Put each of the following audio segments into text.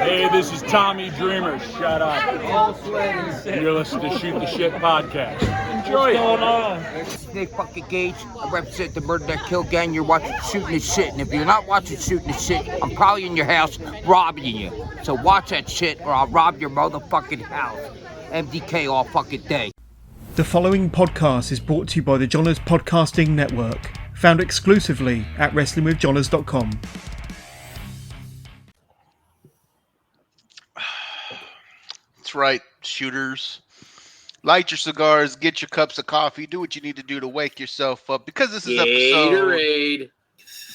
Hey, this is Tommy Dreamer. Shut up. You're listening to Shoot the Shit podcast. Enjoy it. What's going on? This is Nick fucking Gage. I represent the Murder That Kill Gang. You're watching Shooting the Shit. And if you're not watching Shooting the Shit, I'm probably in your house robbing you. So watch that shit or I'll rob your motherfucking house. MDK all fucking day. The following podcast is brought to you by the Johners Podcasting Network, found exclusively at WrestlingWithJohners.com. That's right, shooters. Light your cigars, get your cups of coffee, do what you need to do to wake yourself up, because this is episode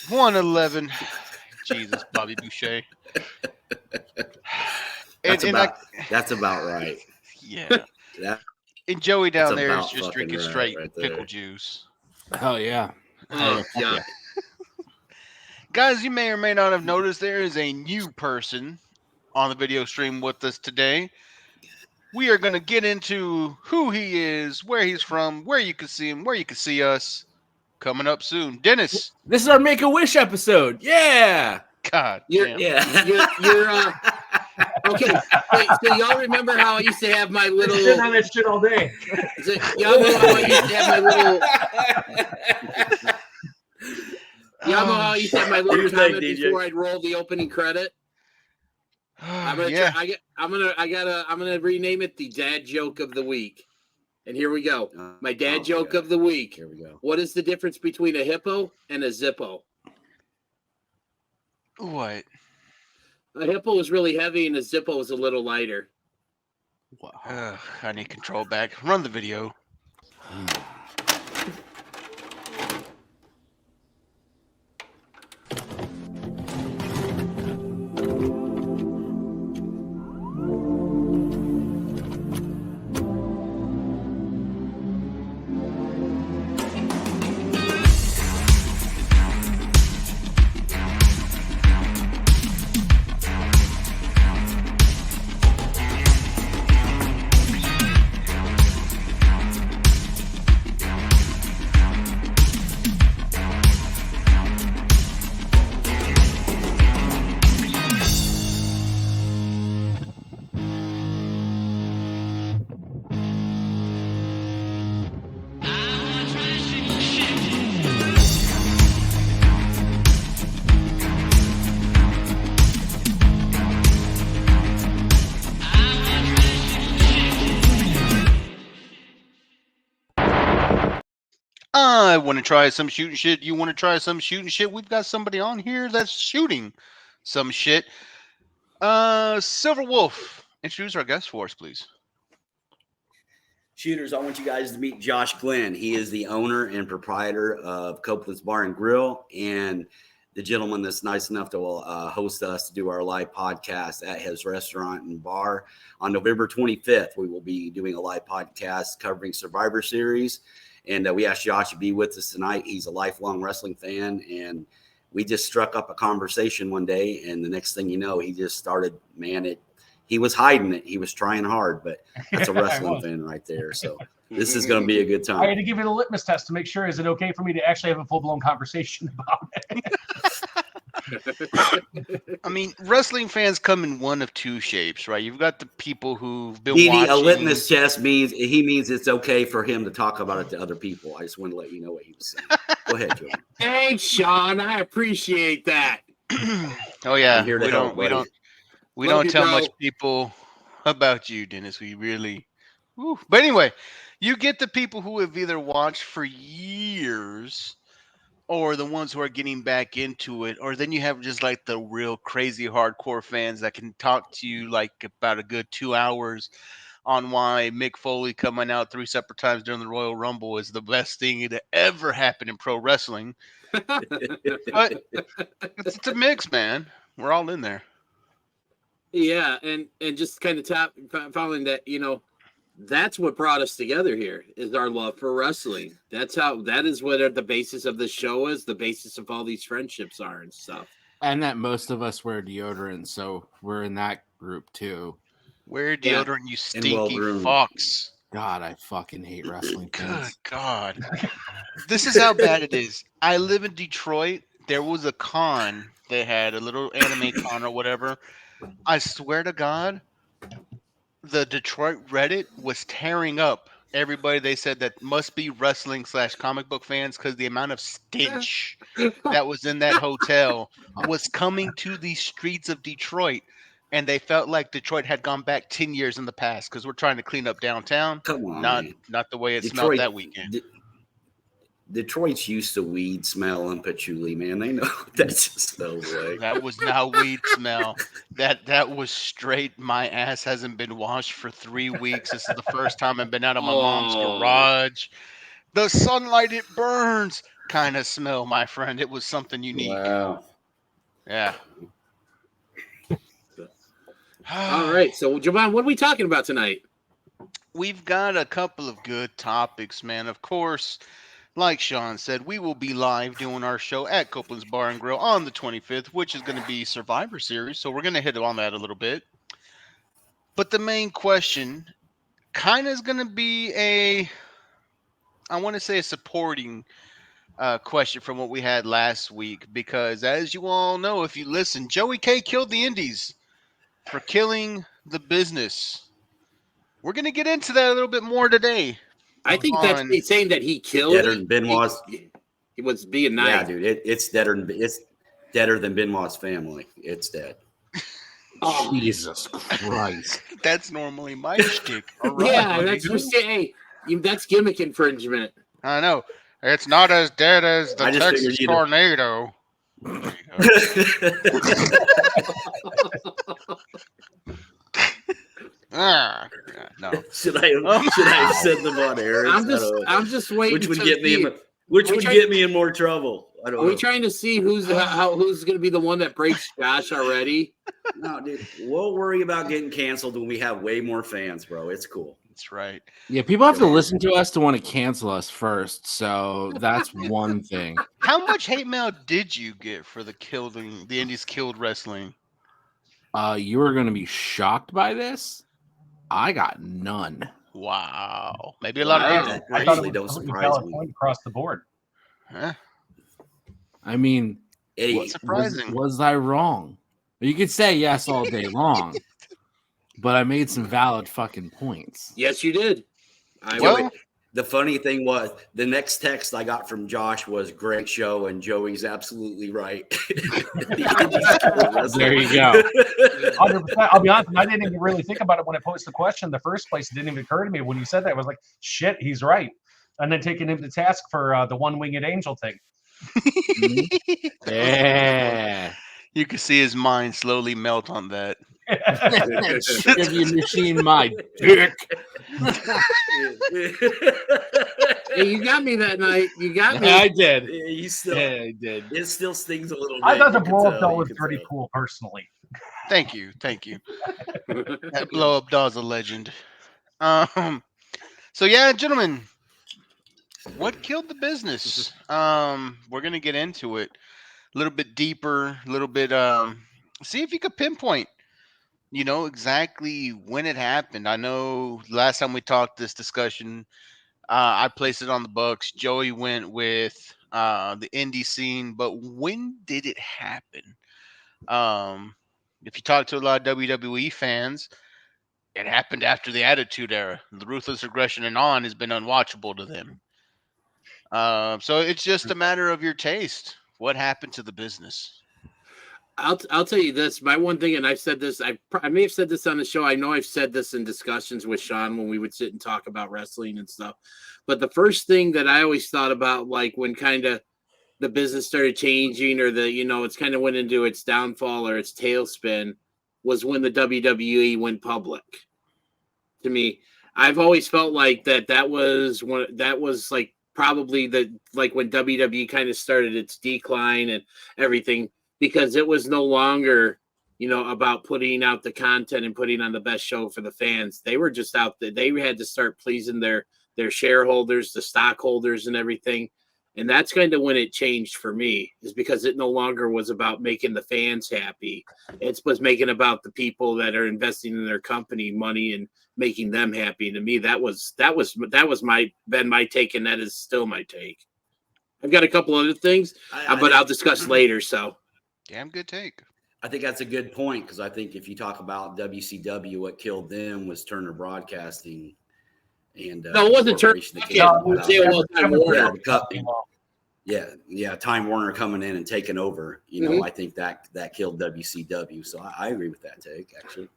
111. Jesus, Bobby Boucher. That's about right. Yeah. And Joey down there is just drinking straight pickle juice. Hell yeah. Yeah. Guys, you may or may not have noticed there is a new person on the video stream with us today. We are going to get into who he is, where he's from, where you can see him, where you can see us. Coming up soon. Dennis. This is our Make-A-Wish episode. Yeah. God. You're okay. Wait, so y'all remember how I used to have my little Sitting on that shit all day. Y'all know how I used to have my little Y'all know how I used to have my little comment before I'd roll the opening credit? I'm gonna rename it the dad joke of the week. And here we go. My dad joke of the week. Here we go. What is the difference between a hippo and a Zippo? What? A hippo is really heavy and a Zippo is a little lighter. Wow. I need control back. Run the video. I want to try some shooting shit. You want to try some shooting shit? We've got somebody on here that's shooting some shit. Silver Wolf, introduce our guest for us, please. Shooters, I want you guys to meet Josh Glenn. He is the owner and proprietor of Copelands Bar and Grill, and the gentleman that's nice enough to host us to do our live podcast at his restaurant and bar. On November 25th, we will be doing a live podcast covering Survivor Series. And we asked Josh to be with us tonight. He's a lifelong wrestling fan. And we just struck up a conversation one day. And the next thing you know, he just started, he was hiding it. He was trying hard, but that's a wrestling fan right there. So this is going to be a good time. I had to give it a litmus test to make sure, is it okay for me to actually have a full-blown conversation about it? I mean, wrestling fans come in one of two shapes, right? You've got the people who've been watching. A litmus test means it's okay for him to talk about it to other people. I just want to let you know what he was saying. Go ahead, Joey. Thanks, Sean. I appreciate that. Oh yeah, I'm here to help, we don't tell much people about you, Dennis. We really. Whew. But anyway, you get the people who have either watched for years, or the ones who are getting back into it, or then you have just like the real crazy hardcore fans that can talk to you like about a good 2 hours on why Mick Foley coming out 3 separate times during the Royal Rumble is the best thing to ever happen in pro wrestling. But it's a mix, man. We're all in there. Yeah, and just kind of following that, that's what brought us together here is our love for wrestling. That is what the basis of the show is, the basis of all these friendships are and stuff. And that most of us wear deodorant, so we're in that group too. Wear deodorant, you stinky fox. God, I fucking hate wrestling fans. Good God. This is how bad it is. I live in Detroit. There was a con. They had a little anime con or whatever. I swear to God, the Detroit Reddit was tearing up everybody. They said that must be wrestling / comic book fans because the amount of stench that was in that hotel was coming to the streets of Detroit. And they felt like Detroit had gone back 10 years in the past because we're trying to clean up downtown. Come on, Not man. the way it smelled Detroit that weekend. Detroit's used to weed smell and patchouli, man. They know what that smells like. That was not weed smell. That was straight. My ass hasn't been washed for 3 weeks. This is the first time I've been out of my mom's garage. The sunlight, it burns kind of smell, my friend. It was something unique. Wow. Yeah. All right. So, Javon, what are we talking about tonight? We've got a couple of good topics, man. Of course, like Sean said, we will be live doing our show at Copeland's Bar and Grill on the 25th, which is going to be Survivor Series. So we're going to hit on that a little bit. But the main question kind of is going to be I want to say a supporting question from what we had last week. Because as you all know, if you listen, Joey K killed the Indies for killing the business. We're going to get into that a little bit more today. I think that's saying that he killed. Deader than Benoit's. He was being nice. Yeah, dude. It's deader than Benoit's family. It's dead. Oh, Jesus Christ. That's normally my shtick. Right, yeah, that's that's gimmick infringement. I know. It's not as dead as the Texas tornado. No. Should I have said them on air? I'm just waiting. Which would get me in more trouble? I don't know. Are we trying to see who's going to be the one that breaks Josh already? No, dude. We'll worry about getting canceled when we have way more fans, bro. It's cool. That's right. Yeah, people have to listen to us to want to cancel us first. So that's one thing. How much hate mail did you get for the Indies killed wrestling? You were going to be shocked by this. I got none. Wow. Maybe a lot of people. I actually don't surprise me. Across the board. Huh? I mean, surprising. Was I wrong? You could say yes all day long, but I made some valid fucking points. Yes, you did. The funny thing was, the next text I got from Josh was "Great show," and Joey's absolutely right. There you go. 100%. I'll be honest, I didn't even really think about it when I posed the question in the first place. It didn't even occur to me when you said that. I was like, shit, he's right. And then taking him to task for the one-winged angel thing. Yeah. You could see his mind slowly melt on that. Give you machine my dick. Hey, you got me that night. You got me. I did. I did. It still stings a little bit. I thought the blow-up doll was pretty cool, personally. Thank you. That blow-up doll's a legend. So yeah, gentlemen, what killed the business? We're gonna get into it a little bit deeper, a little bit. See if you could pinpoint, exactly when it happened. I know last time we talked this discussion, I placed it on the Bucks. Joey went with the indie scene, but when did it happen? If you talk to a lot of WWE fans, it happened after the Attitude Era. The Ruthless Aggression and on has been unwatchable to them. So it's just a matter of your taste. What happened to the business? I'll tell you this. My one thing, and I've said this, I may have said this on the show. I know I've said this in discussions with Sean when we would sit and talk about wrestling and stuff. But the first thing that I always thought about, like when kind of the business started changing, or it's kind of went into its downfall or its tailspin, was when the WWE went public. To me, I've always felt like that was like probably when WWE kind of started its decline and everything, because it was no longer, about putting out the content and putting on the best show for the fans. They were just out there. They had to start pleasing their shareholders, the stockholders and everything. And that's kind of when it changed for me, is because it no longer was about making the fans happy. It was making about the people that are investing in their company money and making them happy. And to me, that was my take, and that is still my take. I've got a couple other things, but I'll discuss later. So, damn good take. I think that's a good point because I think if you talk about WCW, what killed them was Turner Broadcasting. And no, it wasn't Turner. Yeah, Time Warner coming in and taking over. You know, I think that killed WCW. So I agree with that take, actually.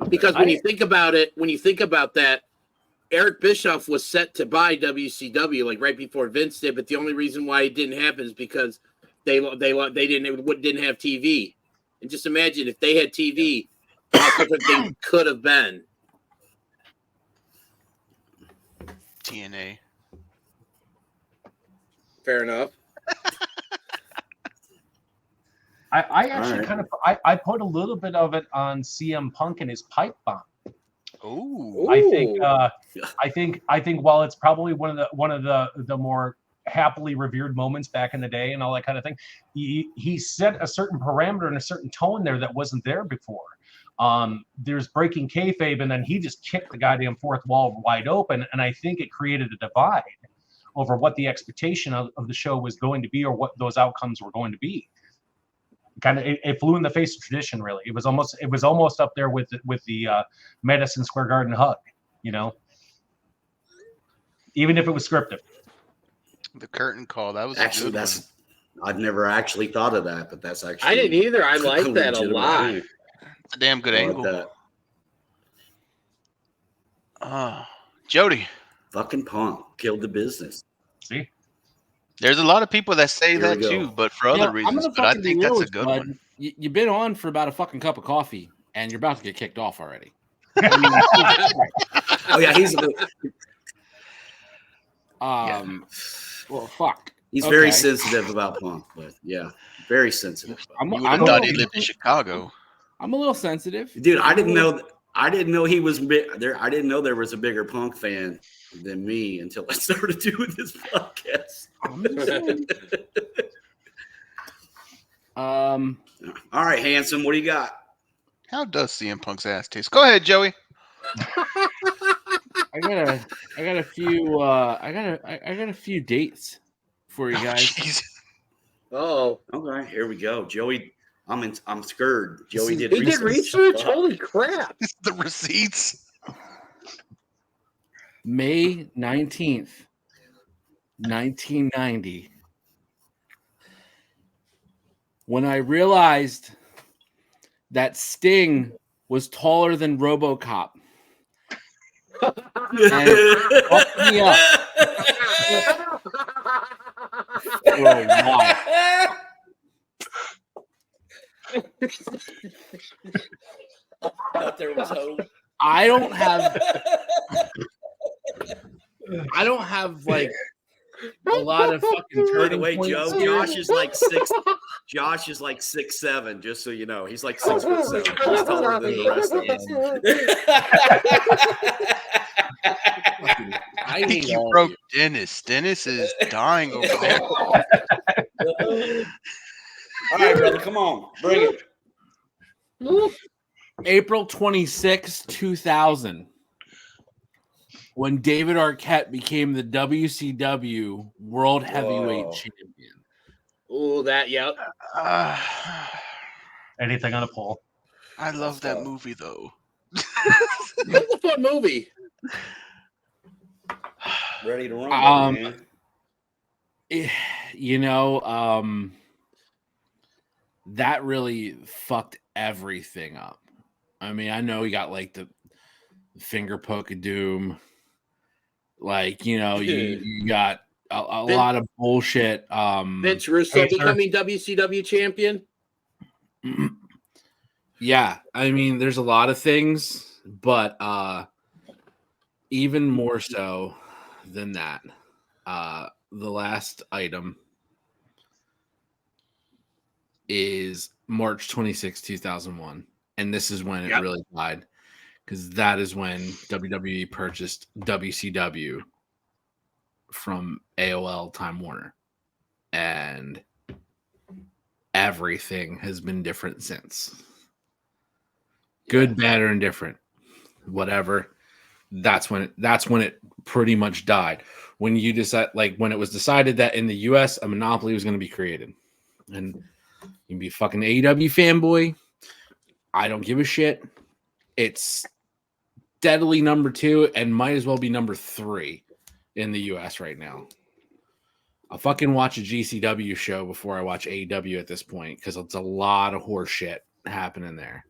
Because when you think about that, Eric Bischoff was set to buy WCW like right before Vince did, but the only reason why it didn't happen is because they didn't have TV. And just imagine if they had TV, how different things could have been. TNA. Fair enough. I actually kind of I put a little bit of it on CM Punk and his pipe bomb. Oh, I think while it's probably one of the more happily revered moments back in the day and all that kind of thing, he set a certain parameter and a certain tone there that wasn't there before. There's breaking kayfabe, and then he just kicked the goddamn fourth wall wide open, and I think it created a divide over what the expectation of the show was going to be or what those outcomes were going to be. Kind of, it flew in the face of tradition. Really, it was almost up there with the Madison Square Garden hug. You know, even if it was scripted. The curtain call. That was actually I've never actually thought of that, but that's actually I didn't either. I like that a lot. It's a damn good angle. Jody. Fucking Punk killed the business. See? There's a lot of people that say that too, but for other reasons. But I think that's a good one. You've been on for about a fucking cup of coffee, and you're about to get kicked off already. Oh yeah, he's well, fuck. He's very sensitive about Punk, but yeah, very sensitive. You would have thought he lived in Chicago. I'm a little sensitive, dude. I didn't know he was there. I didn't know there was a bigger Punk fan than me until I started doing this podcast. All right, handsome. What do you got? How does CM Punk's ass taste? Go ahead, Joey. I got a few dates for you guys. Oh, okay. Here we go, Joey. I'm scared. Joey did research. Holy crap! The receipts. May 19th, 1990. When I realized that Sting was taller than RoboCop. And fucked me up. There was hope. I don't have like a lot of fucking turning By the way, points Joe, here. Josh is like 6'7", just so you know. He's like 6'7". He's taller than the rest of us. I think you broke Dennis. Dennis is dying over there. All right, brother, come on, bring it. April 26, 2000. When David Arquette became the WCW World Heavyweight Champion. Oh, that, yep. Anything on a poll. I love that movie, though. That's a fun movie. Ready to run, man. You know, that really fucked everything up. I mean, I know you got like the finger poke of doom. Like, you know, you got a lot of bullshit. Vince Russo becoming WCW champion. Yeah, I mean, there's a lot of things, but even more so than that, the last item is March 26, 2001. And this is when it really died. Because that is when WWE purchased WCW from AOL Time Warner. And everything has been different since. Good, bad, or indifferent. Whatever. That's when it pretty much died. When you decide, like when it was decided that in the US a monopoly was going to be created. And You can be a fucking AEW fanboy. I don't give a shit. It's steadily number 2 and might as well be number 3 in the US right now. I'll fucking watch a GCW show before I watch AEW at this point because it's a lot of horse shit happening there.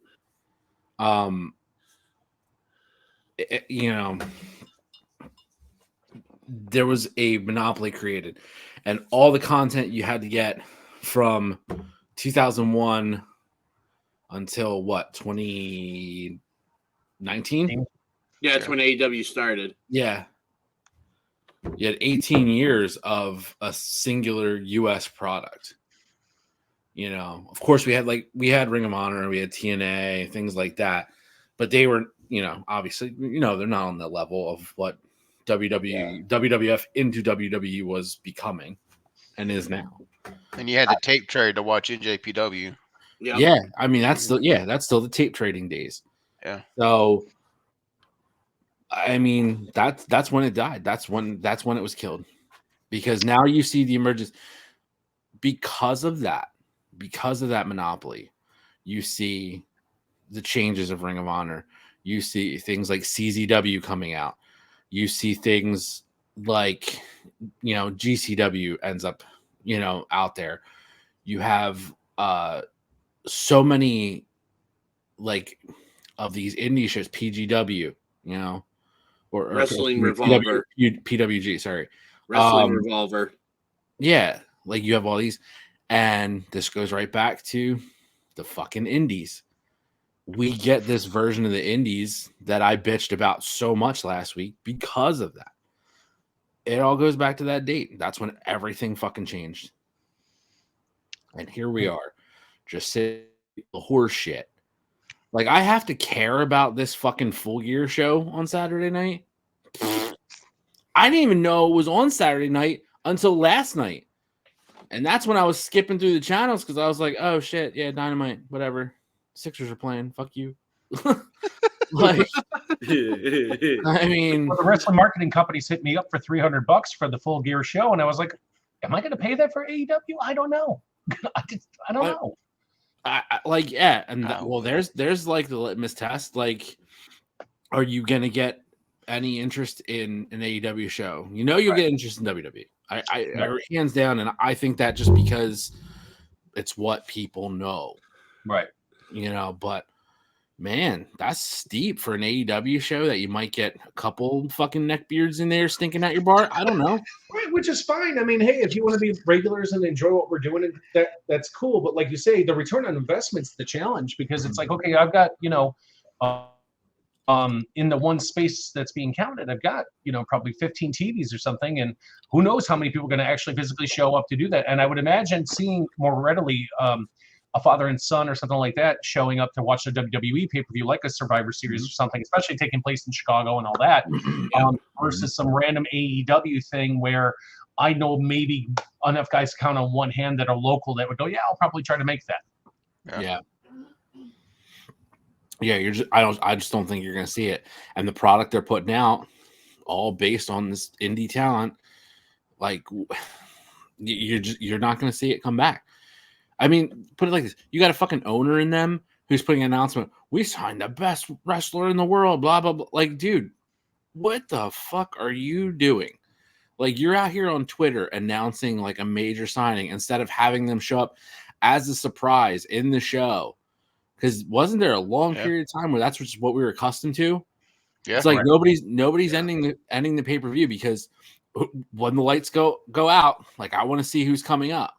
There was a monopoly created, and all the content you had to get from 2001 until what, 2019? Yeah, that's when AEW started. Yeah. You had 18 years of a singular US product. Of course we had Ring of Honor and we had TNA, things like that. But they were, obviously, they're not on the level of what WWF into WWE was becoming and is now. And you had the tape trade to watch NJPW. Yeah, I mean that's still the tape trading days. Yeah. So I mean that's when it died. That's when it was killed. Because now you see the emergence because of that monopoly. You see the changes of Ring of Honor. You see things like CZW coming out. You see things like, GCW ends up, out there. You have so many of these indie shows, PGW, or Wrestling Revolver. PWG, sorry. Wrestling Revolver. Yeah, you have all these. And this goes right back to the fucking indies. We get this version of the indies that I bitched about so much last week because of that. It all goes back to that date. That's when everything fucking changed. And here we are, just sitting the horse shit. I have to care about this fucking Full Gear show on Saturday night. I didn't even know it was on Saturday night until last night. And that's when I was skipping through the channels because I was like, oh shit, yeah, Dynamite, whatever. Sixers are playing. Fuck you. I mean, the wrestling marketing companies hit me up for $300 for the Full Gear show, and I was like, "Am I going to pay that for AEW? I don't know. I don't know." There's the litmus test. Are you going to get any interest in an AEW show? You'll get interest in WWE. I hands down, and I think that just because it's what people know, right? But man, that's steep for an AEW show that you might get a couple fucking neckbeards in there stinking at your bar. I don't know. Right, which is fine. I mean, hey, if you want to be regulars and enjoy what we're doing, that's cool. But like you say, the return on investment's the challenge because it's like, okay, I've got, in the one space that's being counted, I've got, probably 15 TVs or something. And who knows how many people are going to actually physically show up to do that. And I would imagine seeing more readily a father and son or something like that showing up to watch the WWE pay-per-view like a Survivor Series or something, especially taking place in Chicago and all that, versus some random AEW thing where I know maybe enough guys count on one hand that are local that would go, yeah, I'll probably try to make that. Yeah, I just don't think you're going to see it. And the product they're putting out, all based on this indie talent, you're not going to see it come back. I mean, put it like this: you got a fucking owner in them who's putting an announcement. We signed the best wrestler in the world. Blah blah blah. Dude, what the fuck are you doing? You're out here on Twitter announcing a major signing instead of having them show up as a surprise in the show. Because wasn't there a long period of time where that's just what we were accustomed to? Yeah, it's nobody's ending the pay-per-view because when the lights go out, I want to see who's coming up.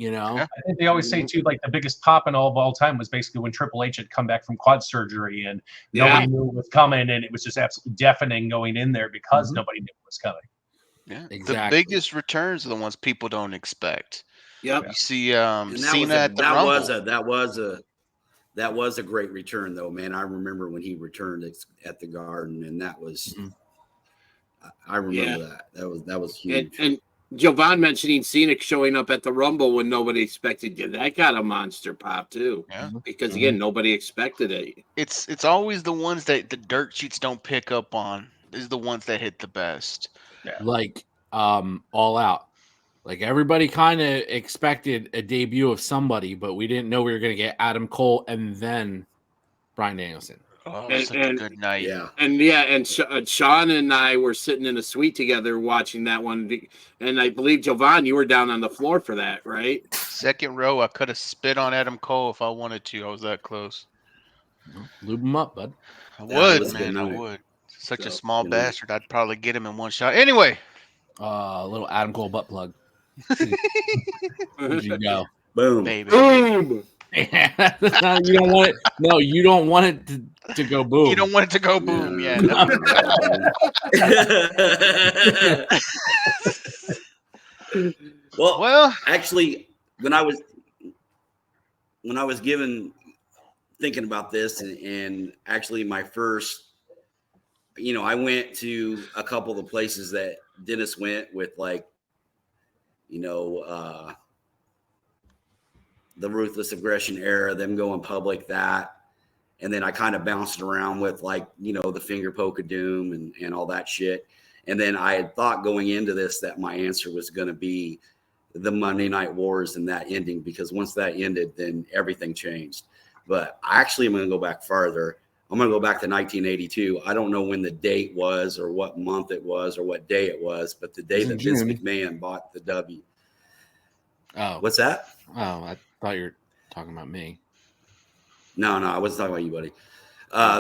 I think they always say too, the biggest pop in all time was basically when Triple H had come back from quad surgery and nobody knew it was coming, and it was just absolutely deafening going in there because nobody knew it was coming. Yeah, exactly. The biggest returns are the ones people don't expect. Yep. You see, Cena at the Rumble. That was a great return, though, man. I remember when he returned at the Garden, and that was, I remember that. That was huge. And Jovan mentioning Cena showing up at the Rumble when nobody expected it. That got a monster pop too. Yeah. Because again, nobody expected it. It's always the ones that the dirt sheets don't pick up on is the ones that hit the best. Yeah. All Out. Like everybody kind of expected a debut of somebody, but we didn't know we were going to get Adam Cole and then Bryan Danielson. Oh, such a good night. Yeah. And Sean and I were sitting in a suite together watching that one. And I believe, Jovan, you were down on the floor for that, right? Second row, I could have spit on Adam Cole if I wanted to. I was that close. Lube him up, bud. I would, man. I would. Such a small bastard. I'd probably get him in one shot. Anyway. A little Adam Cole butt plug. Where'd you go? Boom. Baby. Boom. You don't want it. No, you don't want it to go boom. You don't want it to go boom. Yeah. Well, actually, when I was thinking about this, and actually my first, I went to a couple of the places that Dennis went with, like, the Ruthless Aggression era, them going public, that. And then I kind of bounced around with, like, the Finger Poke of Doom and all that shit. And then I had thought going into this that my answer was going to be the Monday Night Wars and that ending, because once that ended, then everything changed. But actually, I'm going to go back farther. I'm going to go back to 1982. I don't know when the date was or what month it was or what day it was, but the day that Vince McMahon bought the W. Oh. What's that? Oh, I thought you were talking about me. No, I wasn't talking about you, buddy.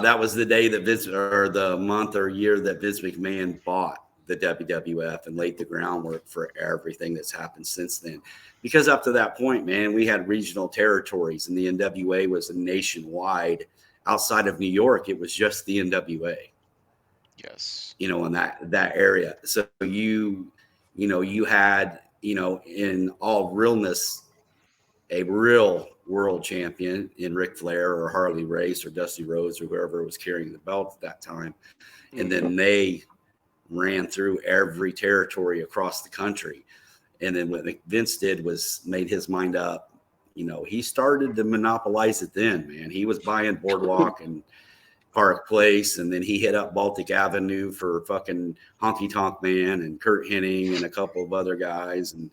That was the day that or the month or year that Vince McMahon bought the WWF and laid the groundwork for everything that's happened since then. Because up to that point, man, we had regional territories, and the NWA was nationwide. Outside of New York, it was just the NWA. Yes. In that area. So you had, in all realness, a real world champion in Ric Flair or Harley Race or Dusty Rhodes or whoever was carrying the belt at that time. And then they ran through every territory across the country. And then what Vince did was made his mind up. He started to monopolize it then, man. He was buying Boardwalk and Park Place, and then he hit up Baltic Avenue for fucking Honky Tonk Man and Kurt Hennig and a couple of other guys, and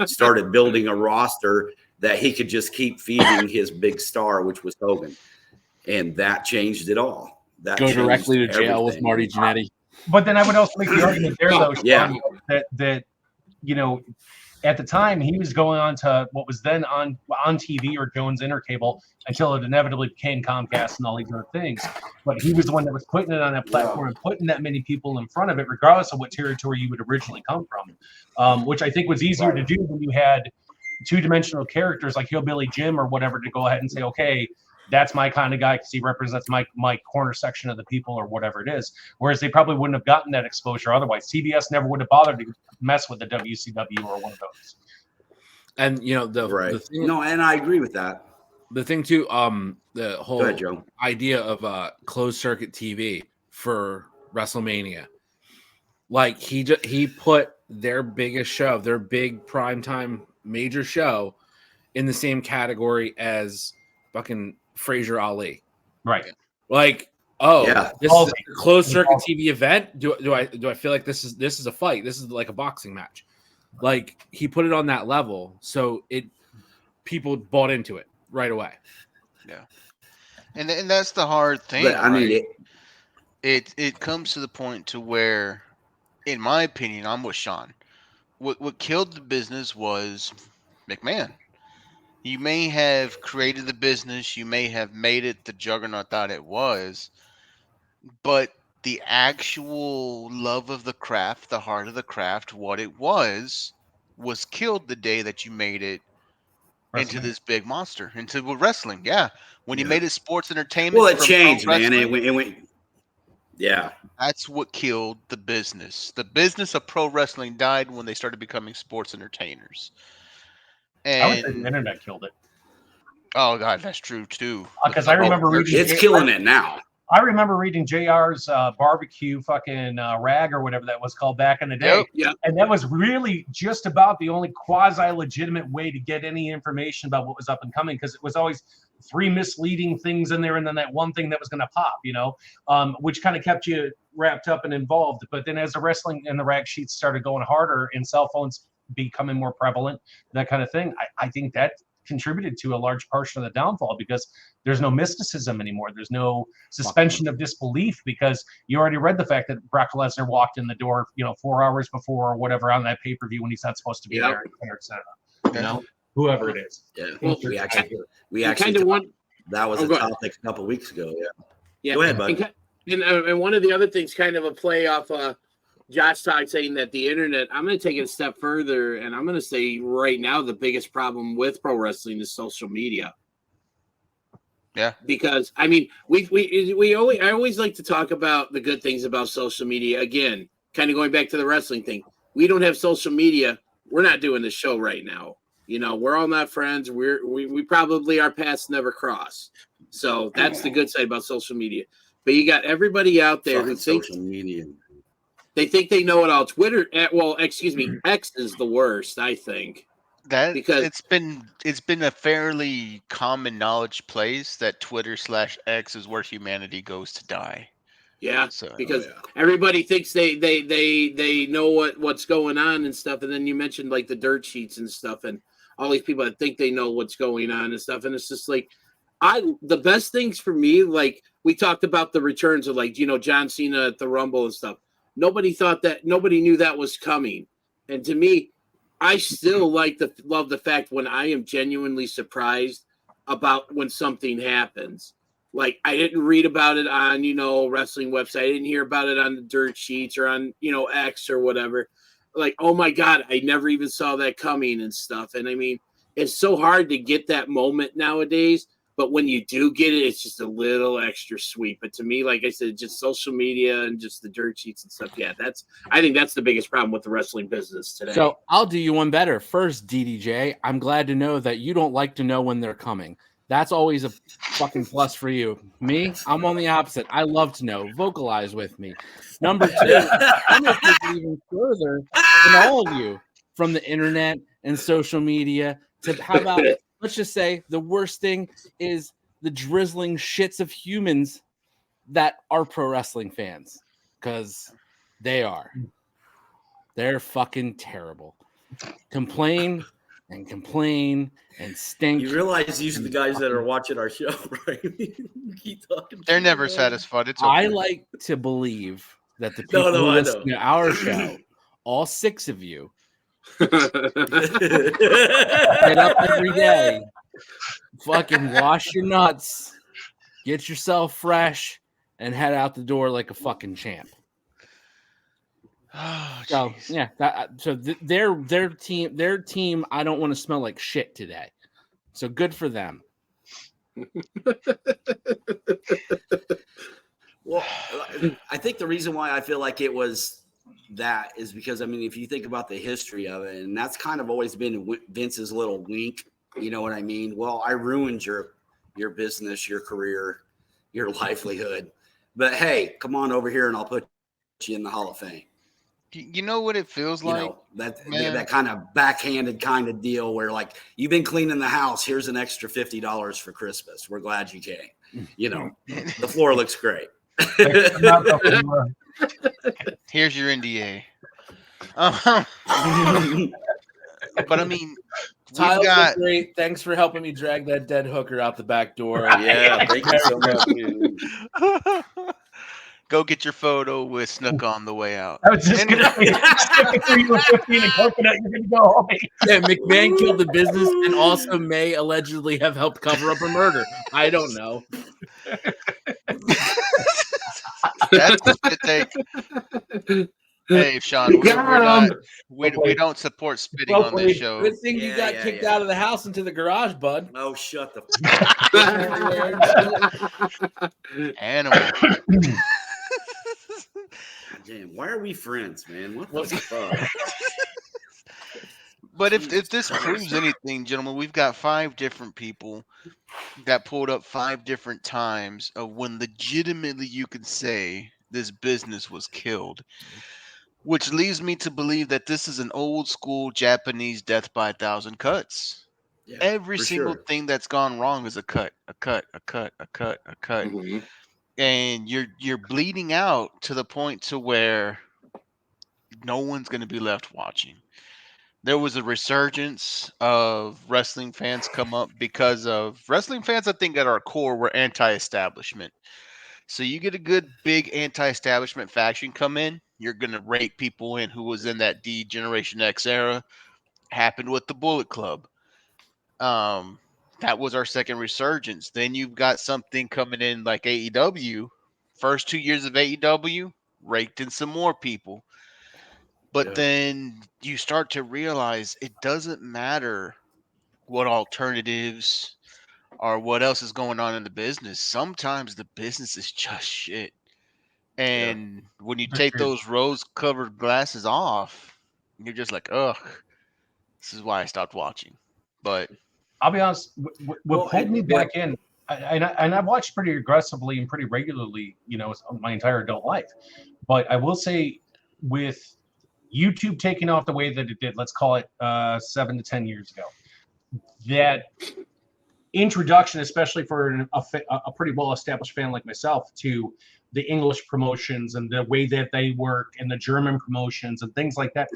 started building a roster that he could just keep feeding his big star, which was Hogan. And that changed it all. That go directly to jail with Marty Jannetty. But then I would also make the argument there, though, Sean, that at the time, he was going on to what was then on TV or Jones Intercable until it inevitably became Comcast and all these other things. But he was the one that was putting it on that platform and putting that many people in front of it, regardless of what territory you would originally come from, which I think was easier to do when you had two-dimensional characters like Hillbilly Jim or whatever to go ahead and say, okay, that's my kind of guy because he represents my corner section of the people or whatever it is. Whereas they probably wouldn't have gotten that exposure otherwise. CBS never would have bothered to mess with the WCW or one of those. And the thing, and I agree with that. The thing too, the whole ahead, Joe. idea of closed circuit TV for WrestleMania, like he put their biggest show, their big primetime major show, in the same category as fucking Frazier Ali, right? Like, this is a closed circuit TV event. Do I feel like this is a fight? This is like a boxing match. Like, he put it on that level, so people bought into it right away. Yeah, and that's the hard thing. But, I mean, it comes to the point to where, in my opinion, I'm with Sean. What killed the business was McMahon. You may have created the business, you may have made it the juggernaut that it was, but the actual love of the craft, the heart of the craft, what it was killed the day that you made it into this big monster, into wrestling. Yeah. When you made it sports entertainment. Well, it changed, man. It went. Yeah. That's what killed the business. The business of pro wrestling died when they started becoming sports entertainers. And I would say the internet killed it. Oh God, that's true too. Because I remember reading. It's killing it now. I remember reading JR's barbecue fucking rag or whatever that was called back in the day. Yep. And that was really just about the only quasi-legitimate way to get any information about what was up and coming, because it was always 3 misleading things in there and then that one thing that was going to pop, which kind of kept you wrapped up and involved. But then as the wrestling and the rag sheets started going harder and cell phones becoming more prevalent, that kind of thing. I think that contributed to a large portion of the downfall because there's no mysticism anymore. There's no suspension of disbelief because you already read the fact that Brock Lesnar walked in the door, 4 hours before or whatever on that pay-per-view when he's not supposed to be there, et cetera. You know, whoever it is. Yeah. Well, we actually kind of want. That was a topic a couple weeks ago. Yeah. Go ahead, bud. And one of the other things, kind of a play off Josh talk saying that the internet, I'm going to take it a step further, and I'm going to say right now the biggest problem with pro wrestling is social media. Yeah. Because I mean, I always like to talk about the good things about social media. Again, kind of going back to the wrestling thing. We don't have social media. We're not doing the show right now. We're all not friends. We probably our paths never cross. So that's the good side about social media. But you got everybody out there who thinks social media. They think they know it all. Twitter, X is the worst, I think. Because it's been a fairly common knowledge place that Twitter/X is where humanity goes to die. Yeah, because everybody thinks they know what's going on and stuff, and then you mentioned like the dirt sheets and stuff, and all these people that think they know what's going on and stuff, and it's just like the best things for me, like we talked about the returns of John Cena at the Rumble and stuff. Nobody knew that was coming. And to me, I still love the fact when I am genuinely surprised about when something happens. Like I didn't read about it on, wrestling website. I didn't hear about it on the dirt sheets or on, X or whatever. Like, oh my God, I never even saw that coming and stuff. And I mean, it's so hard to get that moment nowadays. But when you do get it, it's just a little extra sweet. But to me, like I said, just social media and just the dirt sheets and stuff. Yeah, I think that's the biggest problem with the wrestling business today. So I'll do you one better. First, DDJ, I'm glad to know that you don't like to know when they're coming. That's always a fucking plus for you. Me, I'm on the opposite. I love to know. Vocalize with me. Number two, I'm going to take it even further than all of you, from the internet and social media to how about let's just say the worst thing is the drizzling shits of humans that are pro wrestling fans, because they're fucking terrible. Complain and stink. You realize these are the guys that are watching our show, right? Keep talking. They're never satisfied. It's okay. I like to believe that the people who listen to our show, all 6 of you, get up every day, fucking wash your nuts, get yourself fresh, and head out the door like a fucking champ. Oh, so yeah, their team. I don't want to smell like shit today. So good for them. Well, I think the reason why I feel like it was that is because, I mean, if you think about the history of it, and that's kind of always been Vince's little wink, you know what I mean? Well, I ruined your business, your career, your livelihood, but hey, come on over here and I'll put you in the Hall of Fame. You know what it feels like? That kind of backhanded kind of deal where, like, you've been cleaning the house. Here's an extra $50 for Christmas. We're glad you came. The floor looks great. Here's your NDA. But I mean, Tyler, great. Thanks for helping me drag that dead hooker out the back door. Yeah, thank you so much, dude. Go get your photo with Snook on the way out. I was just going to say, you were 15 and coconut, you're going to go home. Yeah, McMahon killed the business and also may allegedly have helped cover up a murder. I don't know. That's a good take. Hey, Sean, we don't support spitting on this show. Good thing you got kicked out of the house into the garage, bud. Oh, shut the animal. Damn, why are we friends, man? What the fuck? But if this proves anything, gentlemen, we've got 5 different people that pulled up 5 different times of when legitimately you could say this business was killed, which leads me to believe that this is an old school Japanese death by 1,000 cuts. Yeah, every single thing that's gone wrong is a cut. Mm-hmm. And you're bleeding out to the point to where no one's going to be left watching. there was a resurgence of wrestling fans come up because of wrestling fans, I think at our core were anti-establishment. So you get a good big anti-establishment faction come in, you're gonna rake people in who was in that D Generation X era. Happened with the Bullet Club. That was our second resurgence. Then you've got something coming in like AEW. First 2 years of AEW raked in some more people. But then you start to realize it doesn't matter what alternatives or what else is going on in the business. Sometimes the business is just shit. And when you take those rose-covered glasses off, you're just like, ugh, this is why I stopped watching. But I'll be honest, what pulled me back in, and I've watched pretty aggressively and pretty regularly, my entire adult life. But I will say, with YouTube taking off the way that it did, let's call it 7 to 10 years ago, that introduction, especially for a pretty well-established fan like myself, to the English promotions and the way that they work and the German promotions and things like that,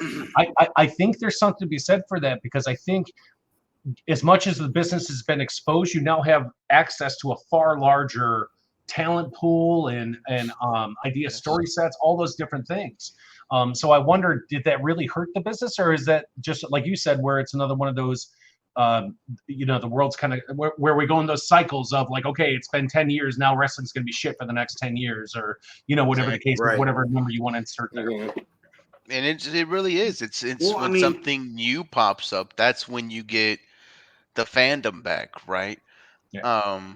I think there's something to be said for that, because I think as much as the business has been exposed, you now have access to a far larger talent pool and idea story sets, all those different things. So I wonder, did that really hurt the business, or is that just like you said, where it's another one of those, the world's kind of where we go in those cycles of like, okay, it's been 10 years now, wrestling's going to be shit for the next 10 years, or whatever the case is, whatever number you want to insert there. And it really is. It's when something new pops up, that's when you get the fandom back, right? Yeah.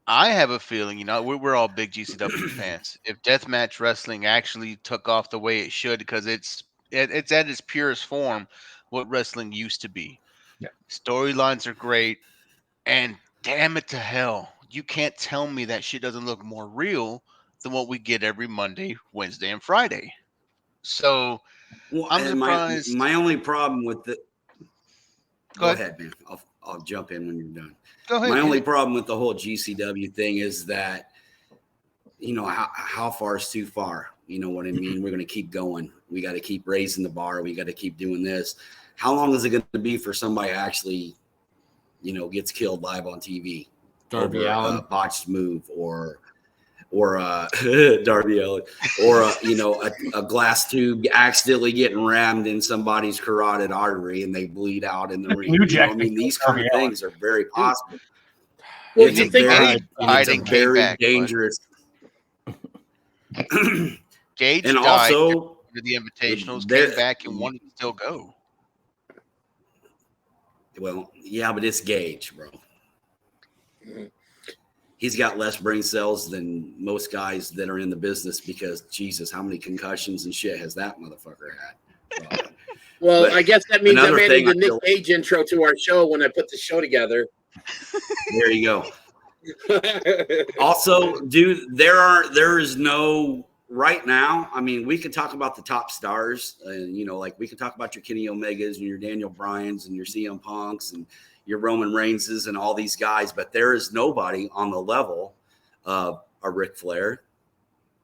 I have a feeling, we're all big GCW fans. If deathmatch wrestling actually took off the way it should, because it's at its purest form, what wrestling used to be. Yeah. Storylines are great, and damn it to hell, you can't tell me that shit doesn't look more real than what we get every Monday, Wednesday, and Friday. So I'm surprised. My only problem with the. Go ahead, man. I'll jump in when you're done. Go ahead. My only problem with the whole GCW thing is that, how far is too far? You know what I mean? We're going to keep going. We got to keep raising the bar. We got to keep doing this. How long is it going to be for somebody actually, gets killed live on TV? Darby Allin. A botched move or Darby Allin, or a glass tube accidentally getting rammed in somebody's carotid artery and they bleed out in the ring. These kind of things are very possible. Well, It's a very dangerous. Gage and died also the Invitationals, came back and wanted to still go. Well, yeah, but it's Gage, bro. He's got less brain cells than most guys that are in the business, because Jesus, how many concussions and shit has that motherfucker had? Well, I guess that means I'm adding the Nick Cage intro to our show when I put the show together. There you go. Also, dude, there is no right now. I mean, we can talk about the top stars, and we can talk about your Kenny Omegas and your Daniel Bryans and your CM Punks and your Roman Reignses and all these guys, but there is nobody on the level of a Ric Flair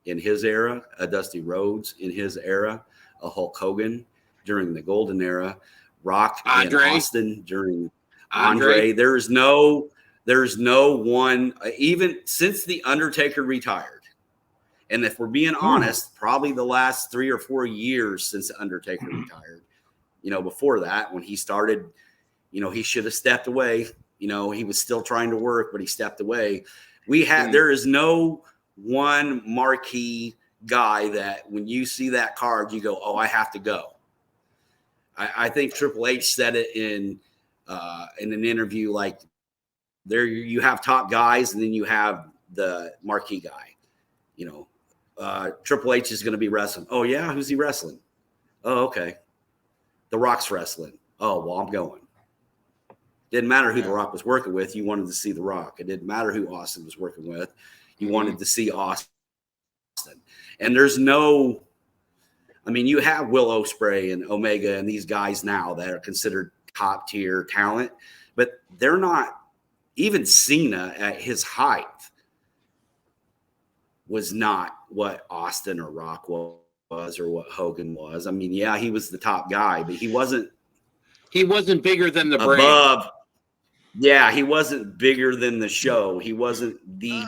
in his era, a Dusty Rhodes in his era, a Hulk Hogan during the golden era, Rock and Austin during Andre. There's no one, even since The Undertaker retired. And if we're being honest, probably the last 3 or 4 years since The Undertaker retired, before that, when he started, he should have stepped away. He was still trying to work, but he stepped away. There is no one marquee guy that when you see that card, you go, oh, I have to go. I think Triple H said it in an interview, like, there you have top guys and then you have the marquee guy. Triple H is going to be wrestling. Oh, yeah? Who's he wrestling? Oh, okay. The Rock's wrestling. Oh, well, I'm going. Didn't matter who The Rock was working with. You wanted to see The Rock. It didn't matter who Austin was working with. You wanted to see Austin. And there's no – you have Will Ospreay and Omega and these guys now that are considered top-tier talent, but they're not – even Cena at his height was not what Austin or Rock was or what Hogan was. He was the top guy, but he wasn't He wasn't bigger than the brand. Above. Yeah, he wasn't bigger than the show. He wasn't the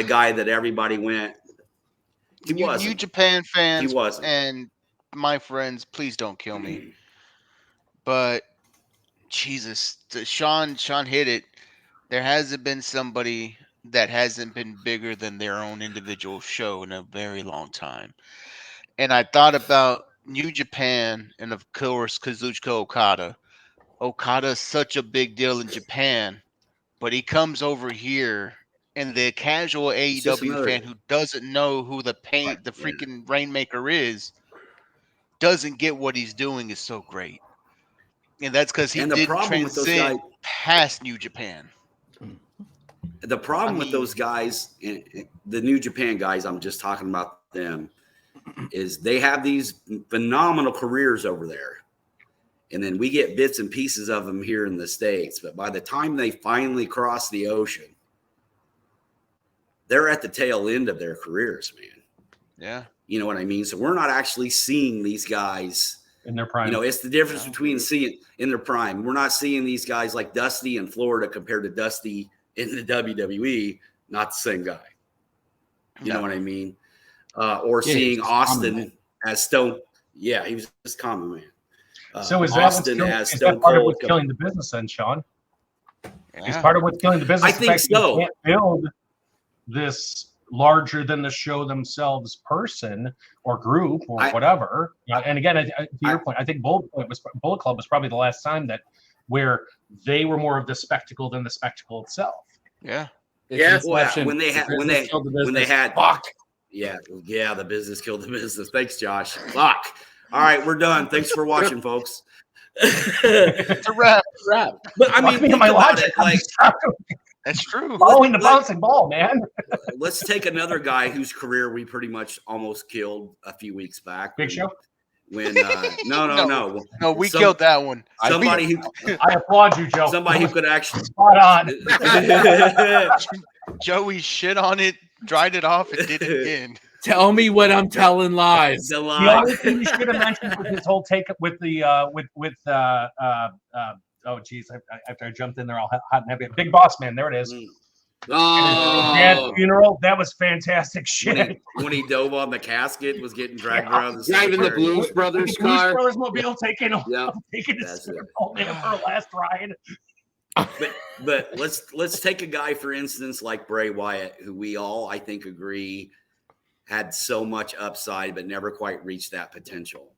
guy that everybody went. He wasn't. New Japan fans He wasn't. and my friends, please don't kill me. But Jesus, Sean hit it. There hasn't been somebody that hasn't been bigger than their own individual show in a very long time. And I thought about New Japan and, of course, Kazuchika Okada. Okada's such a big deal in Japan, but he comes over here, and the casual AEW fan who doesn't know who the freaking Rainmaker is doesn't get what he's doing is so great. And that's because he didn't transcend past New Japan. The problem with those guys, the New Japan guys, I'm just talking about them, is they have these phenomenal careers over there. And then we get bits and pieces of them here in the States. But by the time they finally cross the ocean, they're at the tail end of their careers, man. Yeah. You know what I mean? So we're not actually seeing these guys in their prime. You know, it's the difference between seeing in their prime. We're not seeing these guys like Dusty in Florida compared to Dusty in the WWE. Not the same guy. You know what I mean? Or seeing Austin as Stone. Yeah, he was just common, man. So is Austin that part of what's killing the business then, Sean? Yeah. Is part of what's killing the business? I think so. You can't build this larger than the show themselves person or group or whatever. And again, to your point, I think Bullet Club was probably the last time that where they were more of the spectacle than the spectacle itself. Yeah. When they had fuck. Yeah, the business killed the business. Thanks, Josh. Fuck. All right, we're done. Thanks for watching, folks. It's a wrap. But I mean, my logic. That's true. Following the bouncing ball, man. Let's take another guy whose career we pretty much almost killed a few weeks back. Big Show? When no, we killed that one. Somebody who I applaud you, Joe. Somebody who could actually spot on. Joey shit on it, dried it off, and did it again. Tell me when I'm telling lies. The only thing you should have mentioned with his whole take with the oh geez, after I jumped in there all hot and heavy. Big Boss Man, there it is. Dad's funeral, that was fantastic shit. When he dove on the casket, was getting dragged around the driving the Blues Brothers car. Blues Brothers mobile taking his old man for a last ride. But let's take a guy, for instance, like Bray Wyatt, who we all, I think, agree had so much upside but never quite reached that potential.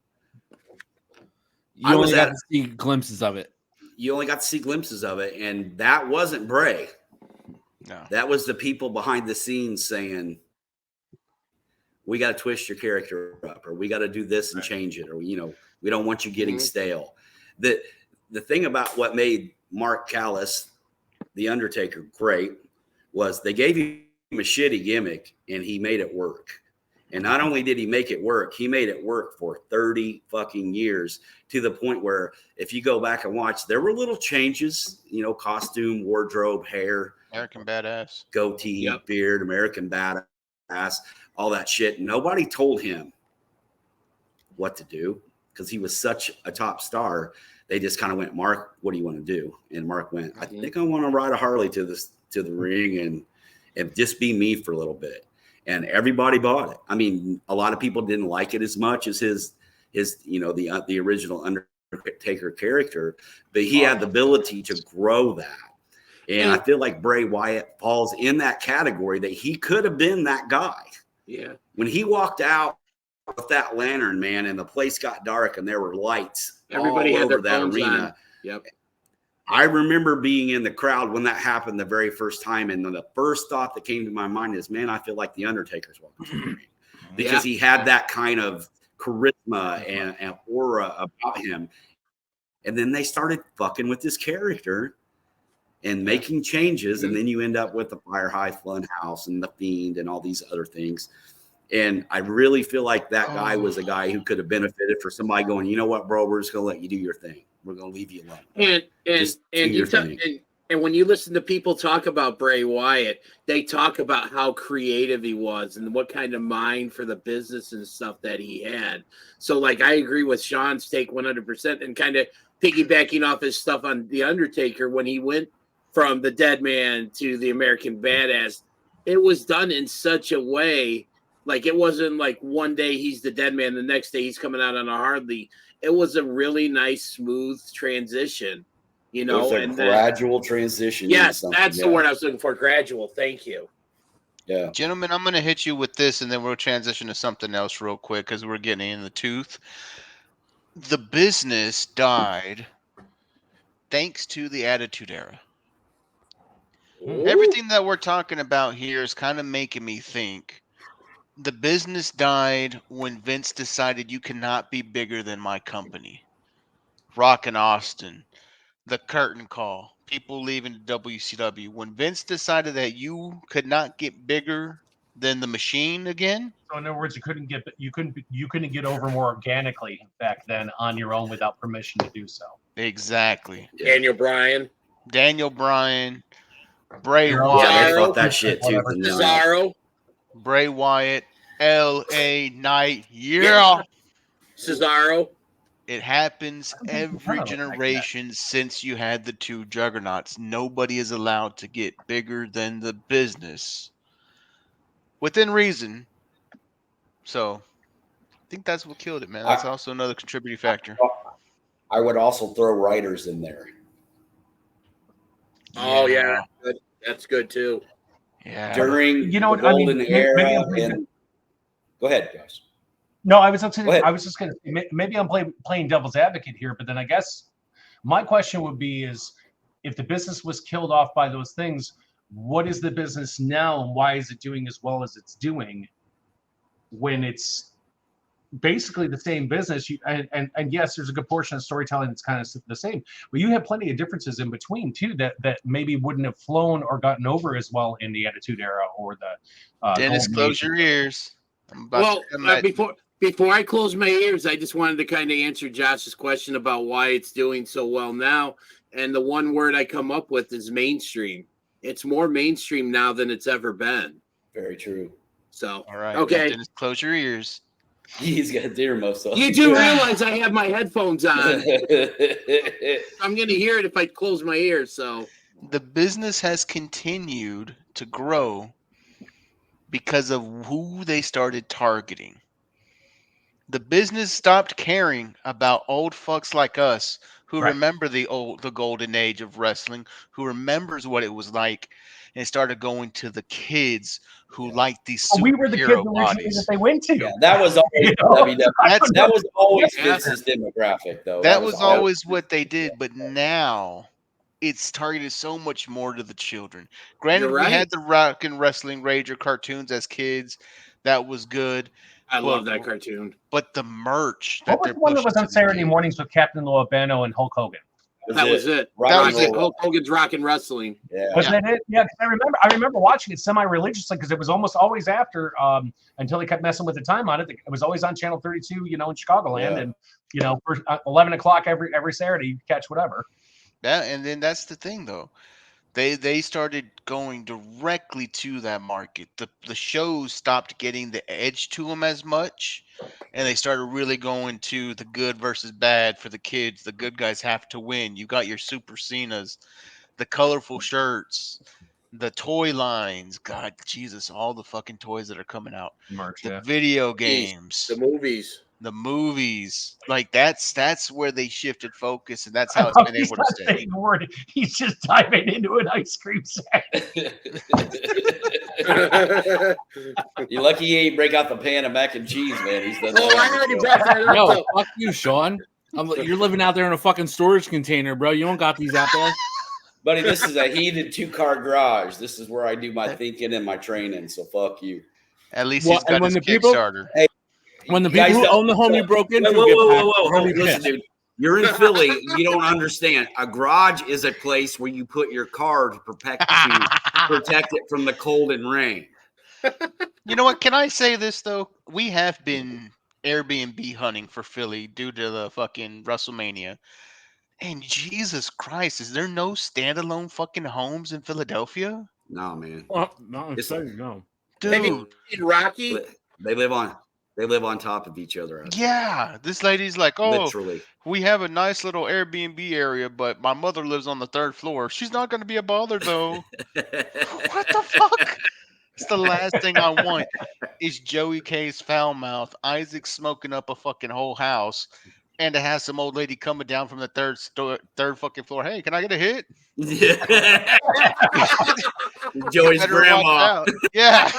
You only got to see glimpses of it. You only got to see glimpses of it, and that wasn't Bray. No. That was the people behind the scenes saying, we got to twist your character up, or we got to do this and change it, or, we don't want you getting stale. The thing about what made Mark Callis, The Undertaker, great was they gave him a shitty gimmick, and he made it work. And not only did he make it work, he made it work for 30 fucking years, to the point where if you go back and watch, there were little changes, costume, wardrobe, hair, American Badass, goatee, beard, American Badass, all that shit. Nobody told him what to do because he was such a top star. They just kind of went, Mark, what do you want to do? And Mark went, I think I want to ride a Harley to the ring and just be me for a little bit. And everybody bought it. I mean, a lot of people didn't like it as much as his the original Undertaker character, but he had the ability to grow that. And I feel like Bray Wyatt falls in that category, that he could have been that guy. Yeah. When he walked out with that lantern, man, and the place got dark and there were lights everybody all had over their that arena. On. Yep. I remember being in the crowd when that happened the very first time, and the first thought that came to my mind is, man, I feel like the Undertaker's walking through the ring, because he had that kind of charisma and aura about him. And then they started fucking with his character and making changes, and then you end up with the Fire High Funhouse and the Fiend and all these other things. And I really feel like that guy was a guy who could have benefited for somebody going, you know what, bro, we're just gonna let you do your thing. We're gonna leave you alone. And when you listen to people talk about Bray Wyatt, they talk about how creative he was and what kind of mind for the business and stuff that he had. So, like, I agree with Sean's take 100%. And kind of piggybacking off his stuff on The Undertaker when he went from the Dead Man to the American Badass. It was done in such a way, like it wasn't like one day he's the Dead Man, the next day he's coming out on a Harley. It was a really nice, smooth transition, you know. It was a gradual transition. Yes, that's the word I was looking for. Gradual. Thank you. Yeah, gentlemen, I'm going to hit you with this, and then we'll transition to something else real quick because we're getting in the tooth. The business died thanks to the Attitude Era. Ooh. Everything that we're talking about here is kind of making me think the business died when Vince decided you cannot be bigger than my company. Rock and Austin, the curtain call, people leaving the WCW. When Vince decided that you could not get bigger than the Machine again. So in other words, you couldn't get over more organically back then on your own without permission to do so. Exactly. Daniel Bryan, Bray Hero. Wyatt. yeah, they thought that shit too. Cesaro, Bray Wyatt, L.A. Knight. Yeah. Cesaro. It happens every I don't like generation since you had the two juggernauts. Nobody is allowed to get bigger than the business within reason. So I think that's what killed it, man. That's also another contributing factor. I would also throw writers in there. Oh yeah, that's good too. Yeah. During You know the what, I mean, golden maybe era. I'm And go ahead, guys. No, I was just Go ahead. going to maybe I'm playing devil's advocate here, but then I guess my question would be is if the business was killed off by those things, what is the business now and why is it doing as well as it's doing when it's basically the same business? And yes, there's a good portion of storytelling that's kind of the same, but you have plenty of differences in between too that maybe wouldn't have flown or gotten over as well in the Attitude Era or the Dennis, Golden close Age. your ears. Well, before I close my ears, I just wanted to kind of answer Josh's question about why it's doing so well now. And the one word I come up with is mainstream. It's more mainstream now than it's ever been. Very true. So, all right. okay. Dennis, close your ears. He's got deer most of. You do realize I have my headphones on. I'm going to hear it if I close my ears. So the business has continued to grow because of who they started targeting. The business stopped caring about old fucks like us who remember the golden age of wrestling, who remembers what it was like, and started going to the kids who liked these superhero we were the kids bodies that they went to. Yeah, that was always WWE. That was always Vince's demographic, though. That was always what they did, but now it's targeted so much more to the children. Granted, we had the Rock and Wrestling Rager cartoons as kids. That was good. I love that cartoon. But the merch What was the one that was on Saturday mornings with Captain Lou Albano and Hulk Hogan? That was it. Hulk Hogan's Rock and Wrestling. Yeah. Was that it? Yeah, I remember watching it semi-religiously because it was almost always after until they kept messing with the time on it. It was always on Channel 32, in Chicagoland, and for 11 o'clock every Saturday, you catch whatever. Yeah, and then that's the thing though. They started going directly to that market. The shows stopped getting the edge to them as much, and they started really going to the good versus bad for the kids. The good guys have to win. You got your Super Cenas, the colorful shirts, the toy lines. God, Jesus, all the fucking toys that are coming out. Merch, the video games. The movies. Like that's where they shifted focus, and that's how it's been able to stay. He's just diving into an ice cream sack. You're lucky he ain't break out the pan of mac and cheese, man. He's done I already brought that up. No, fuck you, Sean. You're living out there in a fucking storage container, bro. You don't got these out there. Buddy, this is a heated 2-car garage. This is where I do my thinking and my training, so fuck you. At least he's got his Kickstarter. Hey, when the people who own the home you broke into whoa. Listen, dude. You're in Philly. You don't understand. A garage is a place where you put your car to protect it from the cold and rain. You know what? Can I say this, though? We have been Airbnb hunting for Philly due to the fucking WrestleMania. And Jesus Christ, is there no standalone fucking homes in Philadelphia? No, man. Well, no, it's no. Dude. Have you seen Rocky? They live on. They live on top of each other. Yeah, this lady's like, oh, literally. We have a nice little Airbnb area, but my mother lives on the 3rd floor. She's not going to be a bother, though. What the fuck? It's the last thing I want is Joey K's foul mouth, Isaac smoking up a fucking whole house, and to have some old lady coming down from the third fucking floor. Hey, can I get a hit? Yeah. Joey's grandma. Yeah.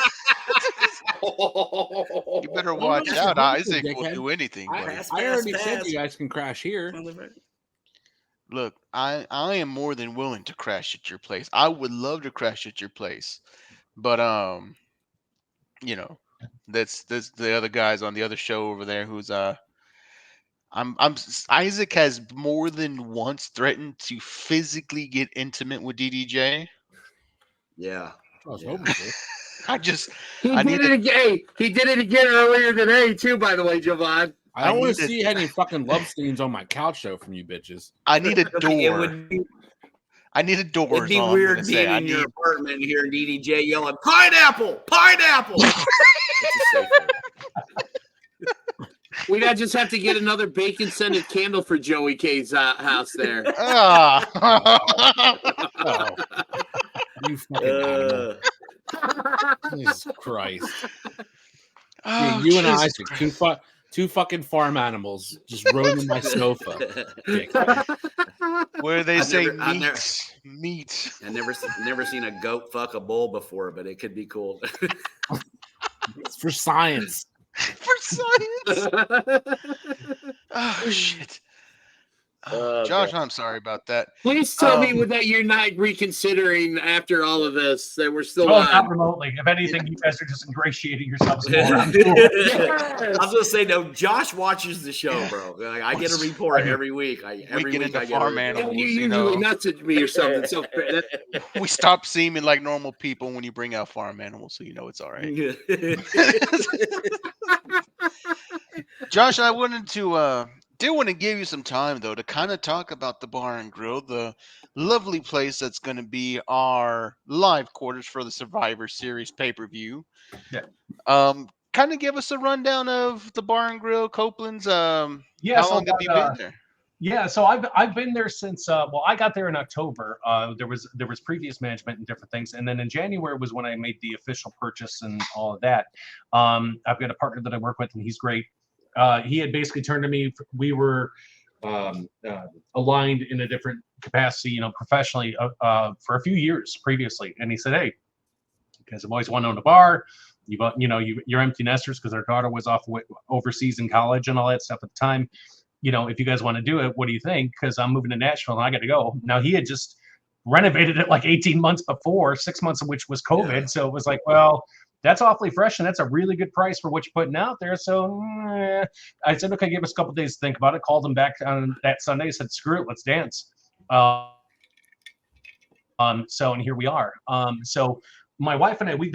You better watch out. Isaac will do anything. I already said you guys can crash here. Look, I am more than willing to crash at your place. I would love to crash at your place, but you know, that's the other guys on the other show over there who's Isaac has more than once threatened to physically get intimate with DDJ. Yeah. I just he did it again. He did it again earlier today too. By the way, Javon. I don't want to see any fucking love scenes on my couch though from you bitches. I need a door. I need a door. It'd be weird being in your apartment and hearing DDJ yelling, "Pineapple! Pineapple!" We gotta just have to get another bacon-scented candle for Joey K's house there. Oh, you fucking animal. Jesus Christ. Oh, you and Isaac, two fucking farm animals just roaming my sofa. Where they say meat. I never seen a goat fuck a bull before, but it could be cool. It's for science. For science. Oh shit. Josh, I'm sorry about that. Please tell me that you're not reconsidering after all of this that we're still Oh, on. not remotely. If anything, you guys are just ingratiating yourselves more. I was gonna say, no, Josh watches the show, bro. Like, I get a report every week. Every week I get farm a animals. You usually message me or something. So we stop seeming like normal people when you bring out farm animals, so you know it's all right. Josh, I wanted to want to give you some time though to kind of talk about the Bar and Grill, the lovely place that's going to be our live quarters for the Survivor Series pay-per-view. Yeah. Kind of give us a rundown of the Bar and Grill, Copelands. Yeah. How long have you been there? Yeah, so I've been there since I got there in October. There was previous management and different things, and then in January was when I made the official purchase and all of that. I've got a partner that I work with, and he's great. He had basically turned to me. We were aligned in a different capacity, professionally, for a few years previously. And he said, "Hey, you guys have always wanted to own a bar. You're empty nesters because our daughter was off overseas in college and all that stuff at the time. If you guys want to do it, what do you think? Because I'm moving to Nashville and I got to go." Now he had just renovated it like 18 months before, 6 months of which was COVID. Yeah. So it was like, well, that's awfully fresh, and that's a really good price for what you're putting out there. So I said, okay, give us a couple days to think about it. Called him back on that Sunday. Said, screw it, let's dance. And here we are. So my wife and I, we've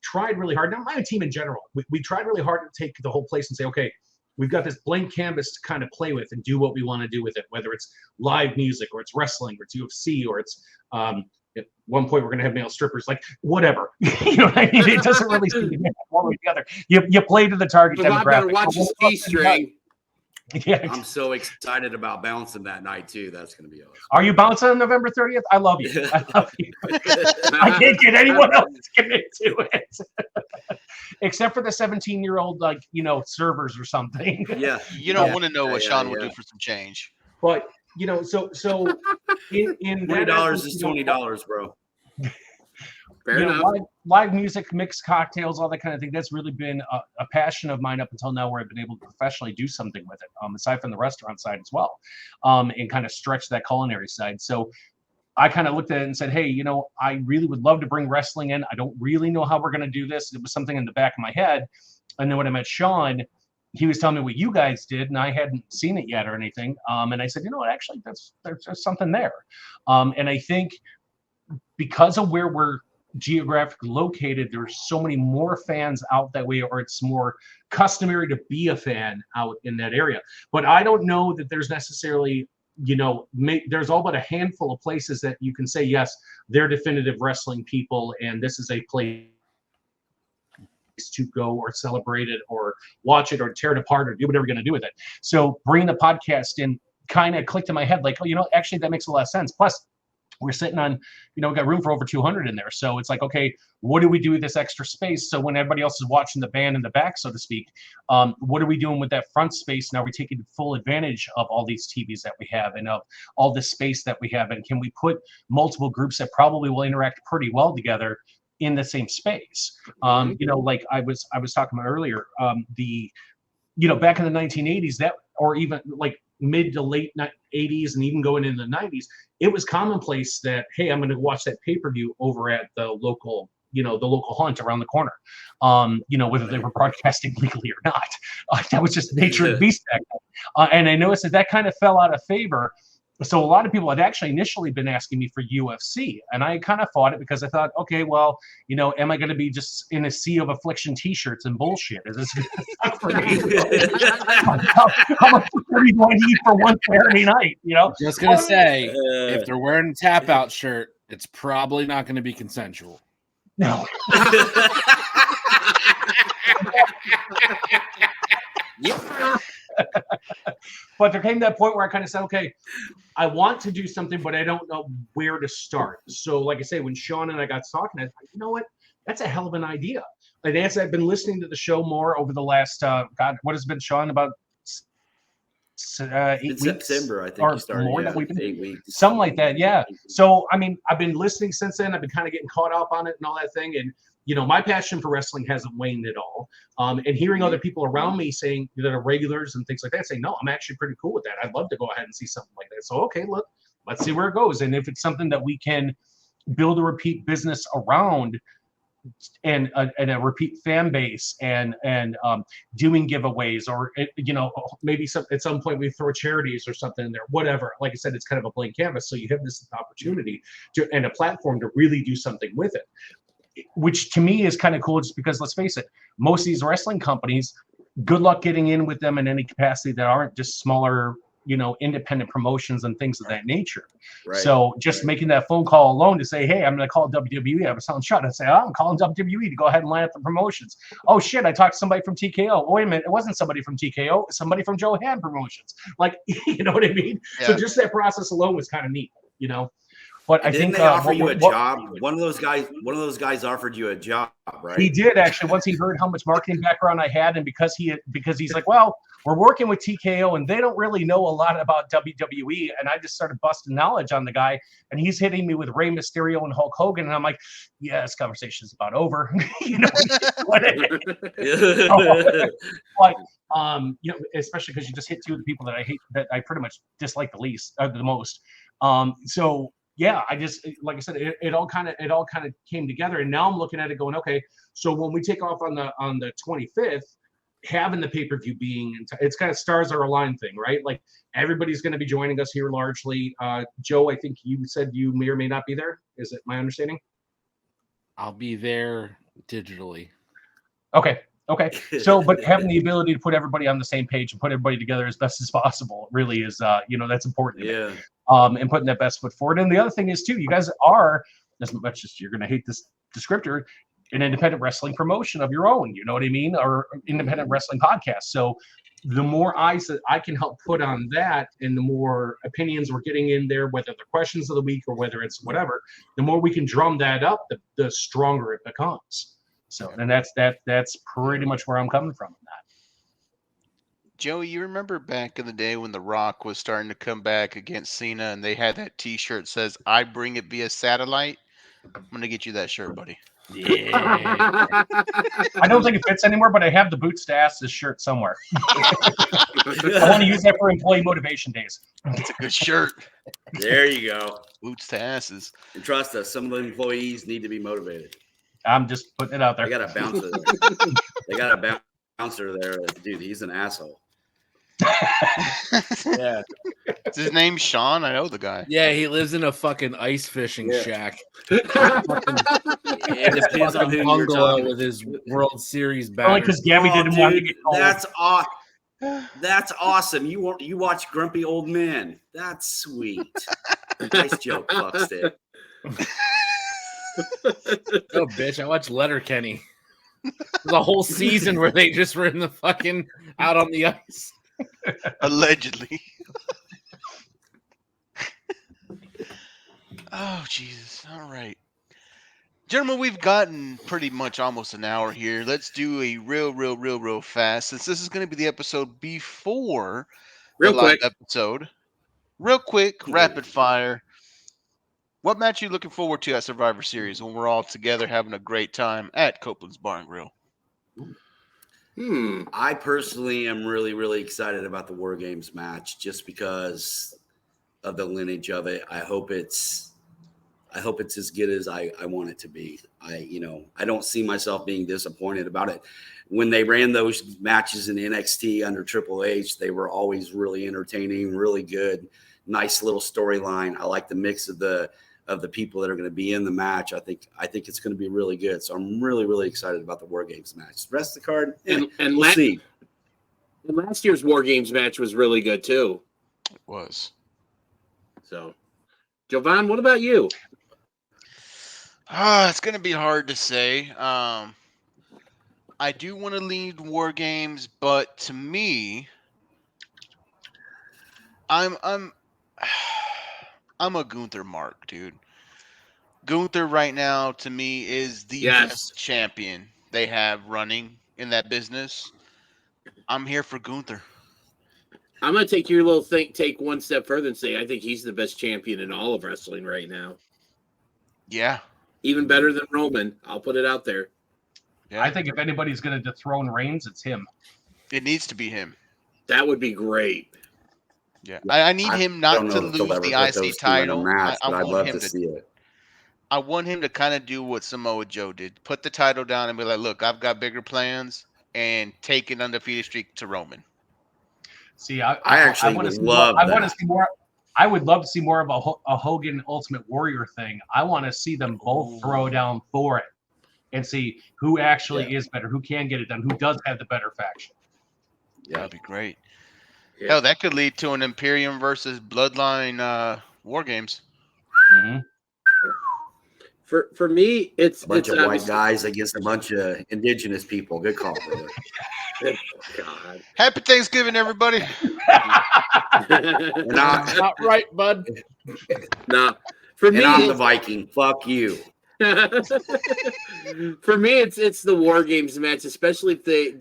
tried really hard. Now, my team in general, we tried really hard to take the whole place and say, okay, we've got this blank canvas to kind of play with and do what we want to do with it, whether it's live music or it's wrestling or it's UFC or it's at one point we're going to have male strippers, like whatever. You know what I mean? It doesn't really seem to be one way or the other. You play to the target demographic. I better watch his G-string. Yeah. I'm so excited about bouncing that night too. That's going to be awesome. Are you bouncing on November 30th? I love you. I love you. I can't get anyone else to commit to it. Except for the 17-year-old, servers or something. Yeah. You don't want to know what Sean would do for some change. But, so in $20 is $20, bro. Fair enough. Live music, mixed cocktails, all that kind of thing. That's really been a passion of mine up until now, where I've been able to professionally do something with it, aside from the restaurant side as well, and kind of stretch that culinary side. So I kind of looked at it and said, hey, I really would love to bring wrestling in. I don't really know how we're going to do this. It was something in the back of my head. And then when I met Sean, he was telling me what you guys did, and I hadn't seen it yet or anything. And I said, what, actually, there's something there. And I think because of where we're geographically located, there's so many more fans out that way, or it's more customary to be a fan out in that area. But I don't know that there's necessarily, there's all but a handful of places that you can say, yes, they're definitive wrestling people, and this is a place to go or celebrate it or watch it or tear it apart or do whatever you're going to do with it. So bringing the podcast in kind of clicked in my head, like, oh, actually that makes a lot of sense. Plus, we're sitting on, we got room for over 200 in there. So it's like, okay, what do we do with this extra space? So when everybody else is watching the band in the back, so to speak, what are we doing with that front space? Now we're taking full advantage of all these TVs that we have and of all this space that we have. And can we put multiple groups that probably will interact pretty well together in the same space? Like I was talking about earlier, back in the 1980s, that, or even like mid to late 80s and even going into the 90s, it was commonplace that, hey, I'm going to watch that pay-per-view over at the local hunt around the corner, whether they were broadcasting legally or not. That was just the nature of the beast back then. And I noticed that kind of fell out of favor. So a lot of people had actually initially been asking me for UFC, and I kind of fought it because I thought, okay, well, am I going to be just in a sea of affliction T-shirts and bullshit? Is this for me? How much are you going to eat for one Saturday night? Just gonna say, if they're wearing a tap out shirt, it's probably not going to be consensual. No. Yep. But there came that point where I kind of said, okay, I want to do something, but I don't know where to start. So like I say, when Sean and I got talking, I was like, you know what? That's a hell of an idea. And as I've been listening to the show more over the last, what has been, Sean, about 8 weeks? September, I think or you started. more yeah, that we've been, 8 weeks. something like that, yeah. So, I mean, I've been listening since then. I've been kind of getting caught up on it and all that thing. And my passion for wrestling hasn't waned at all. And hearing other people around me saying that are regulars and things like that, saying, no, I'm actually pretty cool with that. I'd love to go ahead and see something like that. So, okay, look, let's see where it goes. And if it's something that we can build a repeat business around and a repeat fan base and doing giveaways or, maybe at some point we throw charities or something in there, whatever. Like I said, it's kind of a blank canvas. So you have this opportunity and a platform to really do something with it, which to me is kind of cool just because, let's face it, most of these wrestling companies, good luck getting in with them in any capacity that aren't just smaller, independent promotions and things of that nature. Right. So just making that phone call alone to say, hey, I'm going to call WWE. I have a sound shot. I say, I'm calling WWE to go ahead and line up the promotions. Oh, shit, I talked to somebody from TKO. Oh, wait a minute, it wasn't somebody from TKO. It's somebody from Johan Promotions. Like, you know what I mean? Yeah. So just that process alone was kind of neat, But I think they offer you a job. One of those guys offered you a job, right? He did actually. Once he heard how much marketing background I had, and because he's like, well, we're working with TKO, and they don't really know a lot about WWE, and I just started busting knowledge on the guy, and he's hitting me with Rey Mysterio and Hulk Hogan, and I'm like, yeah, this conversation's about over, especially because you just hit two of the people that I hate, that I pretty much dislike the least, the most. So. Yeah, I just, like I said, it all kind of came together, and now I'm looking at it going, okay, so when we take off on the 25th, having the pay-per-view being, it's kind of stars are aligned thing, right? Like everybody's going to be joining us here largely. Joe, I think you said you may or may not be there. Is it my understanding? I'll be there digitally. Okay. So, but having the ability to put everybody on the same page and put everybody together as best as possible really is, that's important to me. And putting that best foot forward. And the other thing is too, you guys are, as much as you're going to hate this descriptor, an independent wrestling promotion of your own, you know what I mean? Or independent wrestling podcast. So the more eyes that I can help put on that and the more opinions we're getting in there, whether they're questions of the week or whether it's whatever, the more we can drum that up, the stronger it becomes. So, and that's pretty much where I'm coming from on that. Joey, you remember back in the day when The Rock was starting to come back against Cena and they had that T-shirt that says, I bring it via satellite? I'm going to get you that shirt, buddy. Yeah. I don't think it fits anymore, but I have the Boots to Asses shirt somewhere. I want to use that for employee motivation days. It's a good shirt. There you go. Boots to Asses. And trust us, some of the employees need to be motivated. I'm just putting it out there. They got a bouncer there. They got a bouncer there. Dude, he's an asshole. Yeah. Is his name Sean? I know the guy. Yeah, he lives in a fucking ice fishing shack. It depends on who you're talking with his World Series back. Only because Gabby didn't want to get cold. That's awesome. You watch Grumpy Old Men. That's sweet. Nice joke, Buckstick. Oh, bitch! I watch Letterkenny. The whole season where they just were in the fucking out on the ice. Allegedly. Oh, Jesus. All right. Gentlemen, we've gotten pretty much almost an hour here. Let's do a real fast, since this is going to be the episode before the live episode. Real quick, rapid fire. What match are you looking forward to at Survivor Series when we're all together having a great time at Copeland's Bar and Grill? I personally am really excited about the War Games match just because of the lineage of it. I hope it's as good as I want it to be. I don't see myself being disappointed about it. When they ran those matches in NXT under Triple H, they were always really entertaining, really good, nice little storyline. I like the mix of the people that are going to be in the match. I think it's going to be really good. So I'm really excited about the War Games match. The rest of the card, we'll see. And last year's War Games match was really good too. It was. So, Jovan, what about you? It's going to be hard to say. I do want to lead War Games, but to me, I'm a Gunther mark, dude. Gunther right now, to me, is the best champion they have running in that business. I'm here for Gunther. I'm going to take your little take one step further and say I think he's the best champion in all of wrestling right now. Yeah. Even better than Roman. I'll put it out there. Yeah. I think if anybody's going to dethrone Reigns, it's him. It needs to be him. That would be great. Yeah, I need him not to lose the IC title. Match, but I'd love to see it. I want him to kind of do what Samoa Joe did. Put the title down and be like, look, I've got bigger plans, and take an undefeated streak to Roman. See, I want to see more. I would love to see more of a Hogan Ultimate Warrior thing. I want to see them both throw down for it and see who actually is better, who can get it done, who does have the better faction. Yeah, that'd be great. Yeah. Hell, that could lead to an Imperium versus Bloodline War Games. Mm-hmm. For me, it's a bunch of white guys against a bunch of indigenous people. Good call, brother. God. Happy Thanksgiving, everybody. Not right, bud. No. For me, I'm the Viking. Fuck you. For me, it's the War Games match, especially if they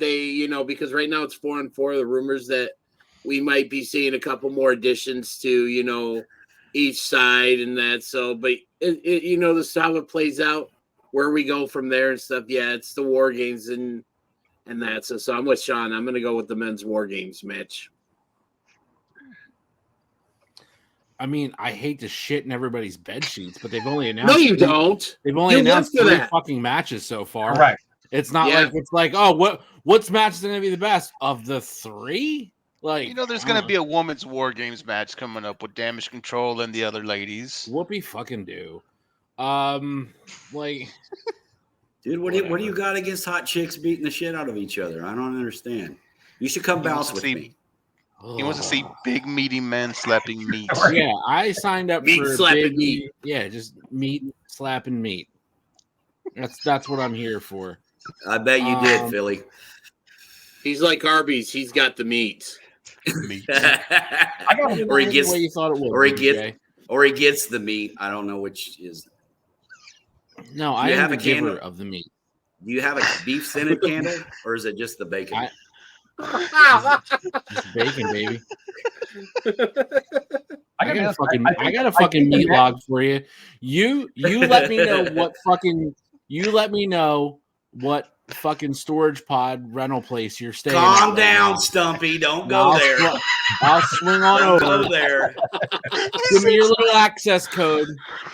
because right now it's 4-on-4. The rumors that we might be seeing a couple more additions to each side and that. So, but this is how it plays out, where we go from there and stuff. Yeah, it's the War Games and that. So I'm with Sean. I'm going to go with the men's War Games match. I mean, I hate to shit in everybody's bed sheets, but they've only announced. No, you don't. They've only announced 3 fucking matches so far. Right. It's not like what's match is going to be the best of the 3? Like, there's going to be a women's War Games match coming up with Damage Control and the other ladies. Whoopie fucking do. Dude, what do you got against hot chicks beating the shit out of each other? I don't understand. You should come bounce with me. He wants to see big meaty men slapping meat. Yeah, I signed up meat for slapping meat. Yeah, just meat slapping meat. That's what I'm here for. I bet you did, Philly. He's like Arby's. He's got the meat. Or he gets, the way you thought it was, or he gets the meat. I don't know which is. No, I am the giver of the meat. Do you have a beef scented candle, or is it just the bacon? It's bacon, baby. I got a fucking meat log for you. You let me know what fucking storage pod rental place you're staying. Calm down, Stumpy. Don't go there. I'll swing on over. Go there. Give me your little access code.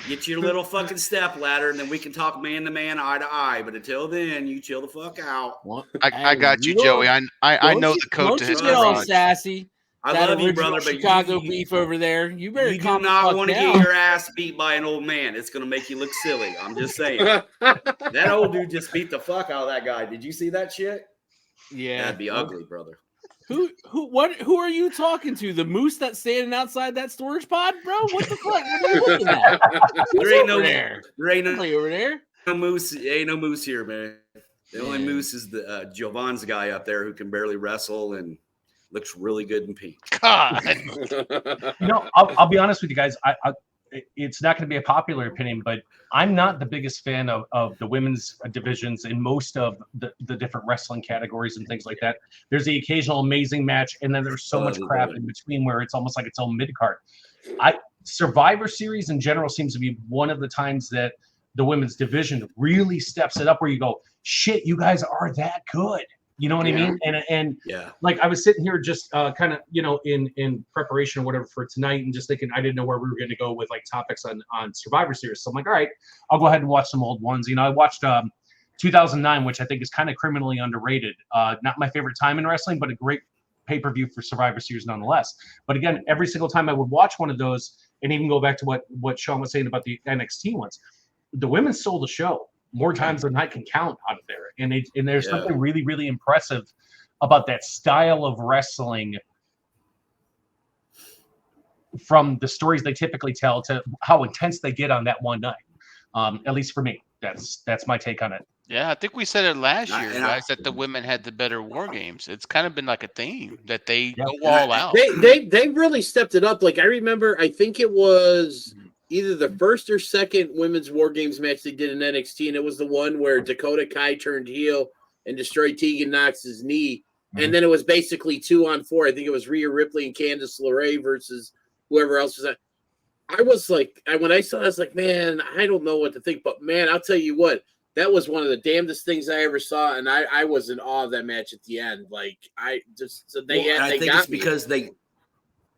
Get your little fucking step ladder, and then we can talk man to man, eye to eye. But until then, you chill the fuck out. I got you, Joey. I know the code to his garage. Don't you get all sassy. I love you, brother, but Chicago beef over there. You better. You do not want to get your ass beat by an old man. It's going to make you look silly. I'm just saying. That old dude just beat the fuck out of that guy. Did you see that shit? Yeah, that'd be ugly, brother. Who are you talking to? The moose that's standing outside that storage pod, bro? What the fuck? What are you looking at? There ain't no over there. There ain't no over there. No moose. Ain't no moose here, man. The only moose is the Jovan's guy up there who can barely wrestle and looks really good in pink. God. I'll be honest with you guys. It's not going to be a popular opinion, but I'm not the biggest fan of the women's divisions in most of the different wrestling categories and things like that. There's the occasional amazing match, and then there's so much crap in between where it's almost like its own mid-card. Survivor Series in general seems to be one of the times that the women's division really steps it up where you go, shit, you guys are that good. You know what I mean? And like I was sitting here just kind of, in preparation or whatever for tonight and just thinking I didn't know where we were going to go with like topics on Survivor Series. So I'm like, all right, I'll go ahead and watch some old ones. I watched 2009, which I think is kind of criminally underrated. Not my favorite time in wrestling, but a great pay-per-view for Survivor Series nonetheless. But again, every single time I would watch one of those and even go back to what Sean was saying about the NXT ones, the women stole the show more times than I can count out of there. And there's something really, really impressive about that style of wrestling from the stories they typically tell to how intense they get on that one night. At least for me, that's my take on it. Yeah, I think we said it last year, guys, that the women had the better war games. It's kind of been like a theme that they go all out. They really stepped it up. Like I remember, I think it was either the first or second women's war games match they did in NXT, and it was the one where Dakota Kai turned heel and destroyed Tegan Knox's knee. And then it was basically 2-on-4. I think it was Rhea Ripley and Candice LeRae versus whoever else was that. I was like, when I saw it, I was like, man, I don't know what to think. But man, I'll tell you what, that was one of the damnedest things I ever saw, and I was in awe of that match at the end. Like I think it's because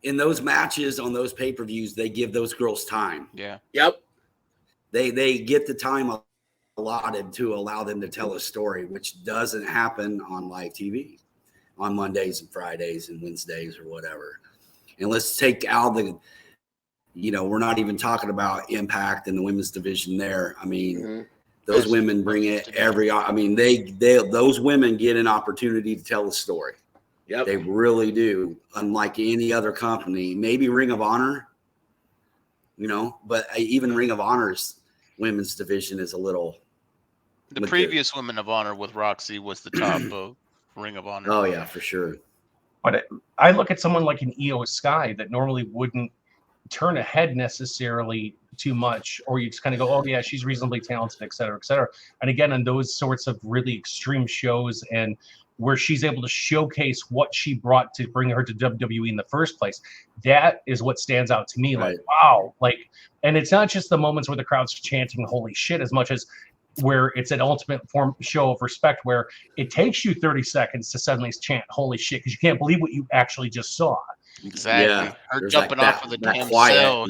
in those matches on those pay-per-views, they give those girls time. Yeah. Yep. They get the time allotted to allow them to tell a story, which doesn't happen on live TV on Mondays and Fridays and Wednesdays or whatever. And let's take out we're not even talking about Impact and the women's division there. I mean, those women bring it those women get an opportunity to tell a story. Yep. They really do. Unlike any other company, maybe Ring of Honor, but even Ring of Honor's women's division is a little. The previous Women of Honor with Roxy was the top of Ring of Honor. Oh yeah, for sure. But I look at someone like an Io Sky that normally wouldn't turn ahead necessarily too much, or you just kind of go, oh yeah, she's reasonably talented, et cetera, et cetera. And again, on those sorts of really extreme shows and where she's able to showcase what she brought to bring her to WWE in the first place, that is what stands out to me. Like, wow. And it's not just the moments where the crowd's chanting holy shit as much as where it's an ultimate form show of respect where it takes you 30 seconds to suddenly chant holy shit because you can't believe what you actually just saw. Exactly. Yeah, her jumping off of the damn cell.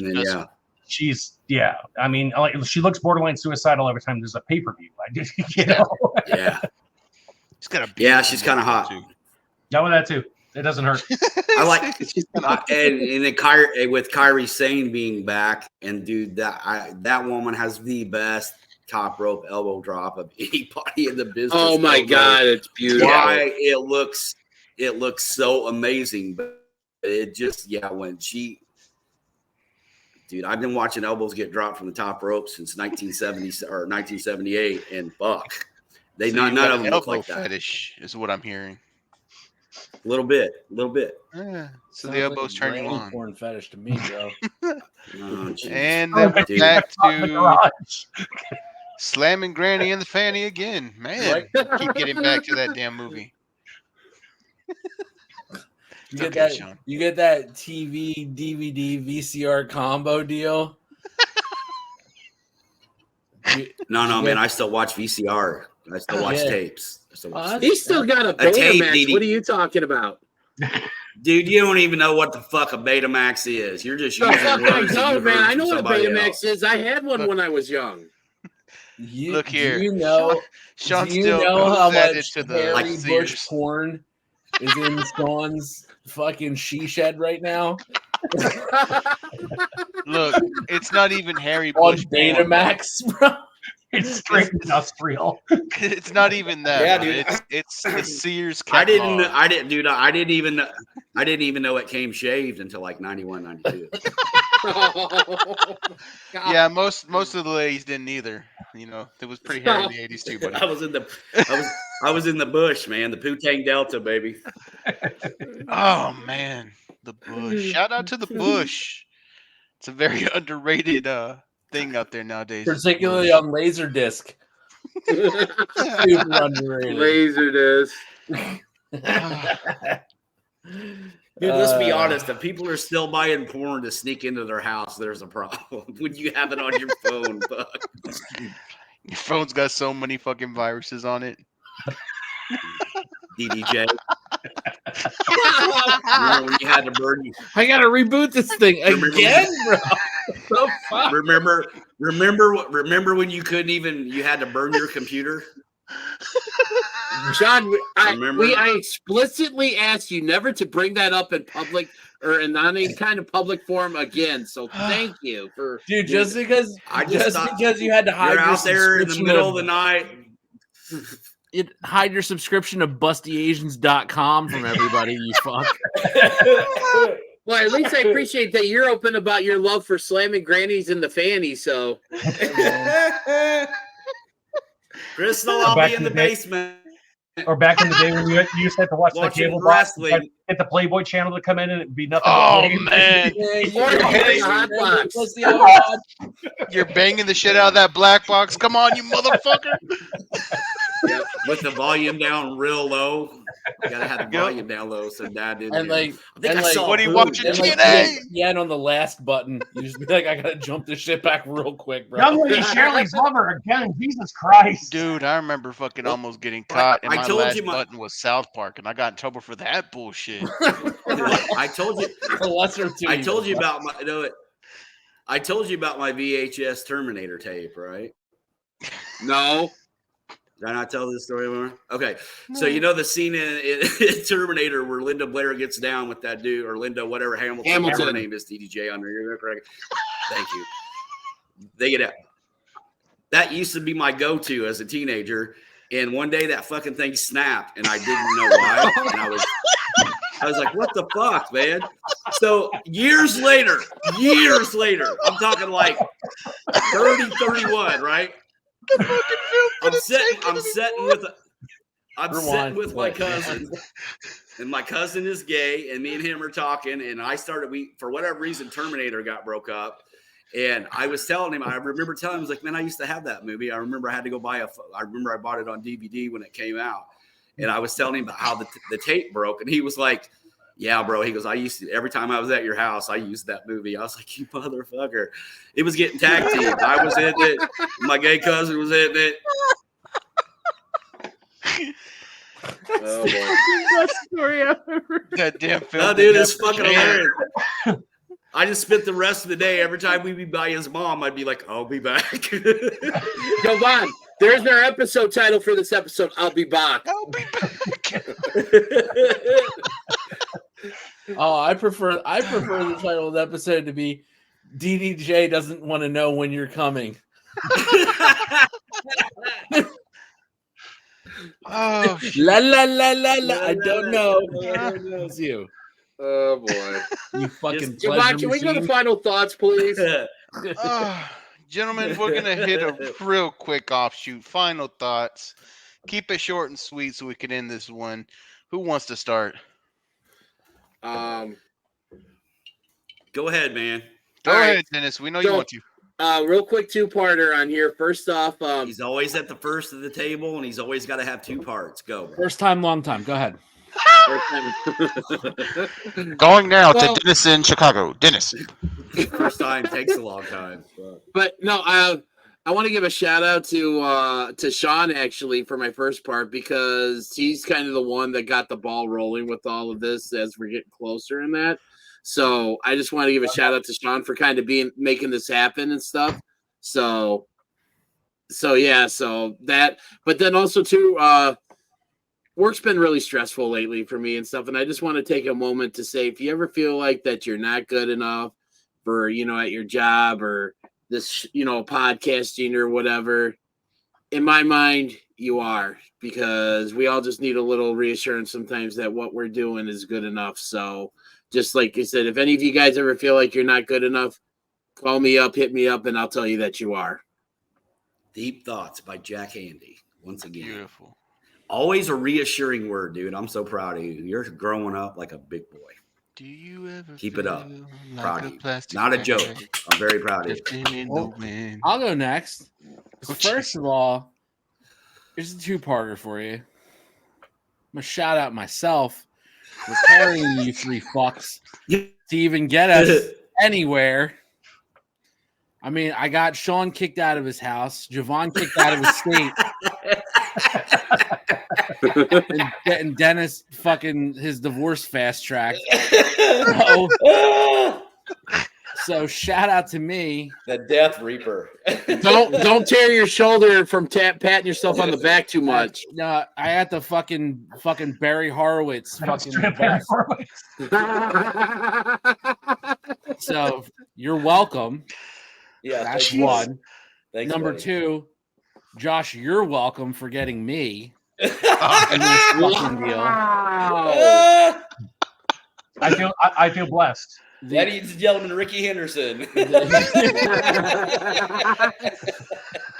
She's I mean, she looks borderline suicidal every time there's a pay-per-view. Yeah. She's kind of hot. Yeah, with that too. It doesn't hurt. I like and then with Kairi Sane being back, and dude, that woman has the best top rope elbow drop of anybody in the business. Oh my god, it's beautiful. Why it looks so amazing, but it just when she. Dude, I've been watching elbows get dropped from the top rope since 1970 or 1978, and fuck, none of them look like that. Fetish is what I'm hearing. A little bit. Yeah. So the elbows turn you on. Porn fetish to me, bro. And then we're back to slamming Granny in the fanny again. Man, keep getting back to that damn movie. You get that TV, DVD, VCR combo deal. No, man. I still watch VCR. I still watch tapes. He's still got a Betamax. What are you talking about? Dude, you don't even know what the fuck a Betamax is. You're just using words. No, man. I know what a Betamax is. I had one when I was young. Look here. Do you know how much Harry Bush porn is in Sean's fucking she shed right now? Look, it's not even Harry Bush on Betamax, bro. It's straight industrial. It's not even that. Yeah, dude. It's the Sears catalog. catalog. I didn't even know it came shaved until like 91, 92. Yeah, most of the ladies didn't either. You know, it was pretty hairy in the 80s too, buddy. I was in the bush, man. The Putang Delta, baby. Oh man, the bush. Shout out to the bush. It's a very underrated thing out there nowadays. Particularly on Laserdisc. Super underrated. Laserdisc. Dude, let's be honest. If people are still buying porn to sneak into their house, there's a problem. When you have it on your phone, fuck. Your phone's got so many fucking viruses on it. DDJ. Remember when you had to burn? I gotta reboot this thing again, bro. So fuck. Remember when you couldn't even? You had to burn your computer. John, I explicitly asked you never to bring that up in public or in any kind of public forum again. So thank you for dude. Just because you had to hide you're your out there in the middle of the night. Hide your subscription to BustyAsians.com from everybody. You fuck. Well, at least I appreciate that you're open about your love for slamming grannies in the fanny. So, Crystal, I'll be in the basement. Or back in the day when you used to have to watch the cable box, get the Playboy channel to come in and it'd be nothing. Oh man! You're banging the shit out of that black box. Come on, you motherfucker! Yep, with the volume down real low. You gotta have the volume down low so Dad didn't. And like, what are you watching? TNA? Yeah, and on the last button, you just be like, I gotta jump this shit back real quick, bro. Young Lady Shirley's lover again. Jesus Christ, dude! I remember fucking almost getting caught, and my last button was South Park, and I got in trouble for that bullshit. I told you. The lesser two. I told you about my. I told you about my VHS Terminator tape, right? No. Did I not tell this story more? Okay. So you know the scene in Terminator where Linda Blair gets down with that dude, or Linda, whatever Hamilton. Her name is DDJ under here. Correct. Thank you. They get out. That used to be my go-to as a teenager. And one day that fucking thing snapped and I didn't know why. And I was like, what the fuck, man? So years later, I'm talking like 30, 31, right? I'm sitting with my cousin, and my cousin is gay, and me and him are talking, and for whatever reason, Terminator got broke up, and I was telling him, I remember telling him, I was like, man, I used to have that movie. I remember I had to go I remember I bought it on DVD when it came out, and I was telling him about how the tape broke, and he was like, yeah, bro. He goes, every time I was at your house, I used that movie. I was like, you motherfucker. It was getting tag teamed. I was in it. My gay cousin was in it. Oh, boy. Best story ever. That damn film. No, dude, it's fucking hilarious. I just spent the rest of the day, every time we'd be by his mom, I'd be like, I'll be back. Go on. There's our episode title for this episode. I'll be back. I'll be back. Oh, I prefer the title of the episode to be DDJ doesn't want to know when you're coming. Oh, la la la la la. I don't know. It's you. Oh boy. You fucking Can we go to final thoughts, please? Gentlemen, we're gonna hit a real quick offshoot. Final thoughts. Keep it short and sweet so we can end this one. Who wants to start? Go ahead, man. Go ahead, Dennis. We know you want to. Real quick two-parter on here. First off, he's always at the first of the table, and he's always got to have two parts. Go, bro. First time, long time. Go ahead. Going now to Dennis in Chicago. Dennis. First time takes a long time. But no, I want to give a shout out to Sean actually for my first part, because he's kind of the one that got the ball rolling with all of this as we're getting closer in that. So I just want to give a shout out to Sean for kind of making this happen and stuff. So that, but then also too, work's been really stressful lately for me and stuff. And I just want to take a moment to say, if you ever feel like that you're not good enough for, at your job or this, podcasting or whatever, in my mind, you are, because we all just need a little reassurance sometimes that what we're doing is good enough. So just like I said, if any of you guys ever feel like you're not good enough, call me up, hit me up, and I'll tell you that you are. Deep Thoughts by Jack Handy. Once again. Beautiful. Always a reassuring word, dude. I'm so proud of you. You're growing up like a big boy. Do you ever keep it up? like Proud of you. Not a joke. I'm very proud of you. Well, I'll go next. First of all, here's a two-parter for you. I'm gonna shout out myself for carrying you three fucks to even get us anywhere. I mean, I got Sean kicked out of his house, Javon kicked out of his state, and Dennis fucking his divorce fast track. So shout out to me, the Death Reaper. Don't tear your shoulder from patting yourself on the back too much. No, I had to fucking Barry Horowitz. So you're welcome. Yeah, that's one. Thanks, Number buddy. two, Josh, you're welcome for getting me in this fucking deal. I feel blessed. Ladies and gentlemen, Ricky Henderson.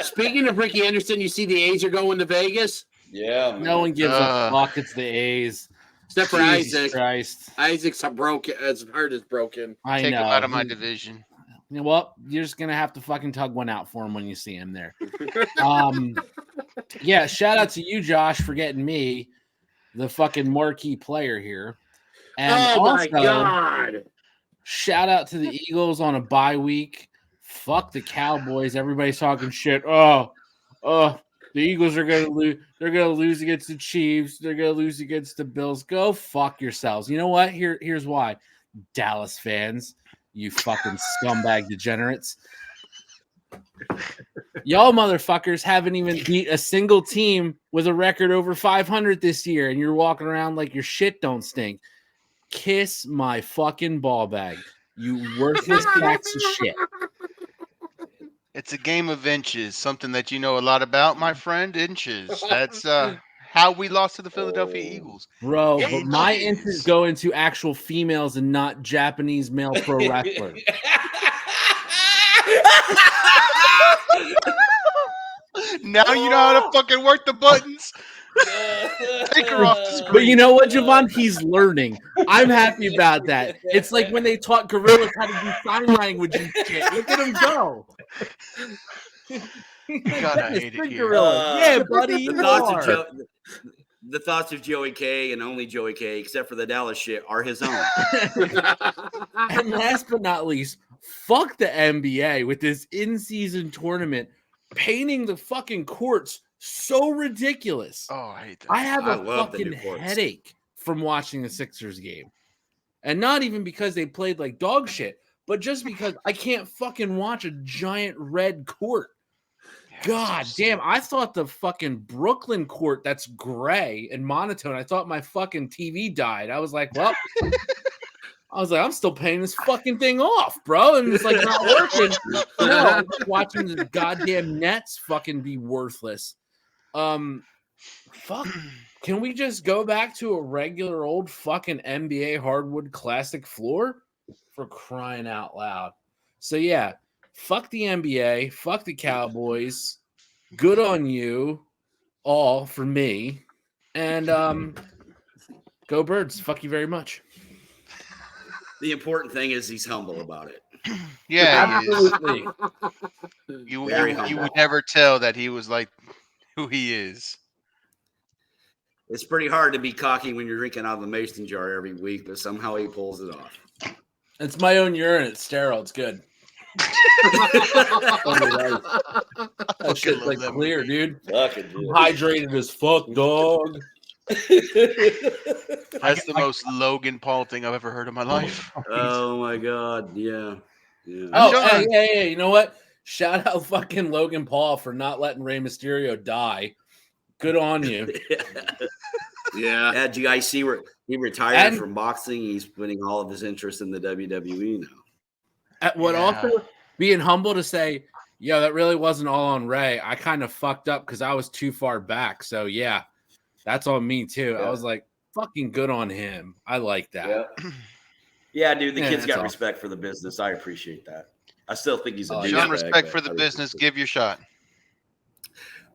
Speaking of Ricky Henderson, you see the A's are going to Vegas? Yeah, man. No one gives a fuck. It's the A's. Except for Jesus Isaac. Christ. Isaac's broken. His heart is broken. I Take know. him out of my division. You know, well, you're just gonna have to fucking tug one out for him when you see him there. Yeah, shout out to you, Josh, for getting me the fucking marquee player here. And my God. Shout out to the Eagles on a bye week. Fuck the Cowboys. Everybody's talking shit. The Eagles are gonna lose. They're gonna lose against the Chiefs. They're gonna lose against the Bills. Go fuck yourselves. You know what? Here's why. Dallas fans, you fucking scumbag degenerates. Y'all motherfuckers haven't even beat a single team with a record over 500 this year, and you're walking around like your shit don't stink. Kiss my fucking ball bag, you worthless sacks of shit. It's a game of inches, something that you know a lot about, my friend. Inches. That's how we lost to the Philadelphia Eagles. Bro, but my inches go into actual females and not Japanese male pro wrestlers. Now you know how to fucking work the buttons. Take her off the screen. But you know what, Javon? He's learning. I'm happy about that. It's like when they taught gorillas how to do sign language and shit. Look at him go. God, I hate it here. Yeah, buddy. The thoughts of Joey K and only Joey K, except for the Dallas shit, are his own. And last but not least, fuck the NBA with this in-season tournament painting the fucking courts so ridiculous. Oh, I hate that. I have a fucking headache from watching the Sixers game. And not even because they played like dog shit, but just because I can't fucking watch a giant red court. God damn, I thought the fucking Brooklyn court that's gray and monotone, I thought my fucking TV died. I was like, well, I'm still paying this fucking thing off, bro. And it's like not working. No, I'm just watching the goddamn Nets fucking be worthless. Fuck. Can we just go back to a regular old fucking NBA hardwood classic floor? For crying out loud. So yeah, fuck the NBA, fuck the Cowboys. Good on you all for me. And go Birds. Fuck you very much. The important thing is he's humble about it. Yeah, absolutely. You would never tell that he was like who he is. It's pretty hard to be cocky when you're drinking out of a mason jar every week, but somehow he pulls it off. It's my own urine. It's sterile. It's good. That shit's like clear, dude. Hydrated as fuck, dog. That's the most Logan Paul thing I've ever heard in my life. Oh my god, yeah. Oh, hey, you know what? Shout out fucking Logan Paul for not letting Rey Mysterio die. Good on you. Yeah. Do you guys see where he retired from boxing? He's putting all of his interest in the WWE now. Also being humble to say, yeah, that really wasn't all on Ray. I kind of fucked up because I was too far back. So yeah, that's on me too. I was like, fucking good on him. I like that. Yeah, dude, the kid's got respect for the business. I appreciate that. I still think he's a douchebag. Respect for the business. Give your shot.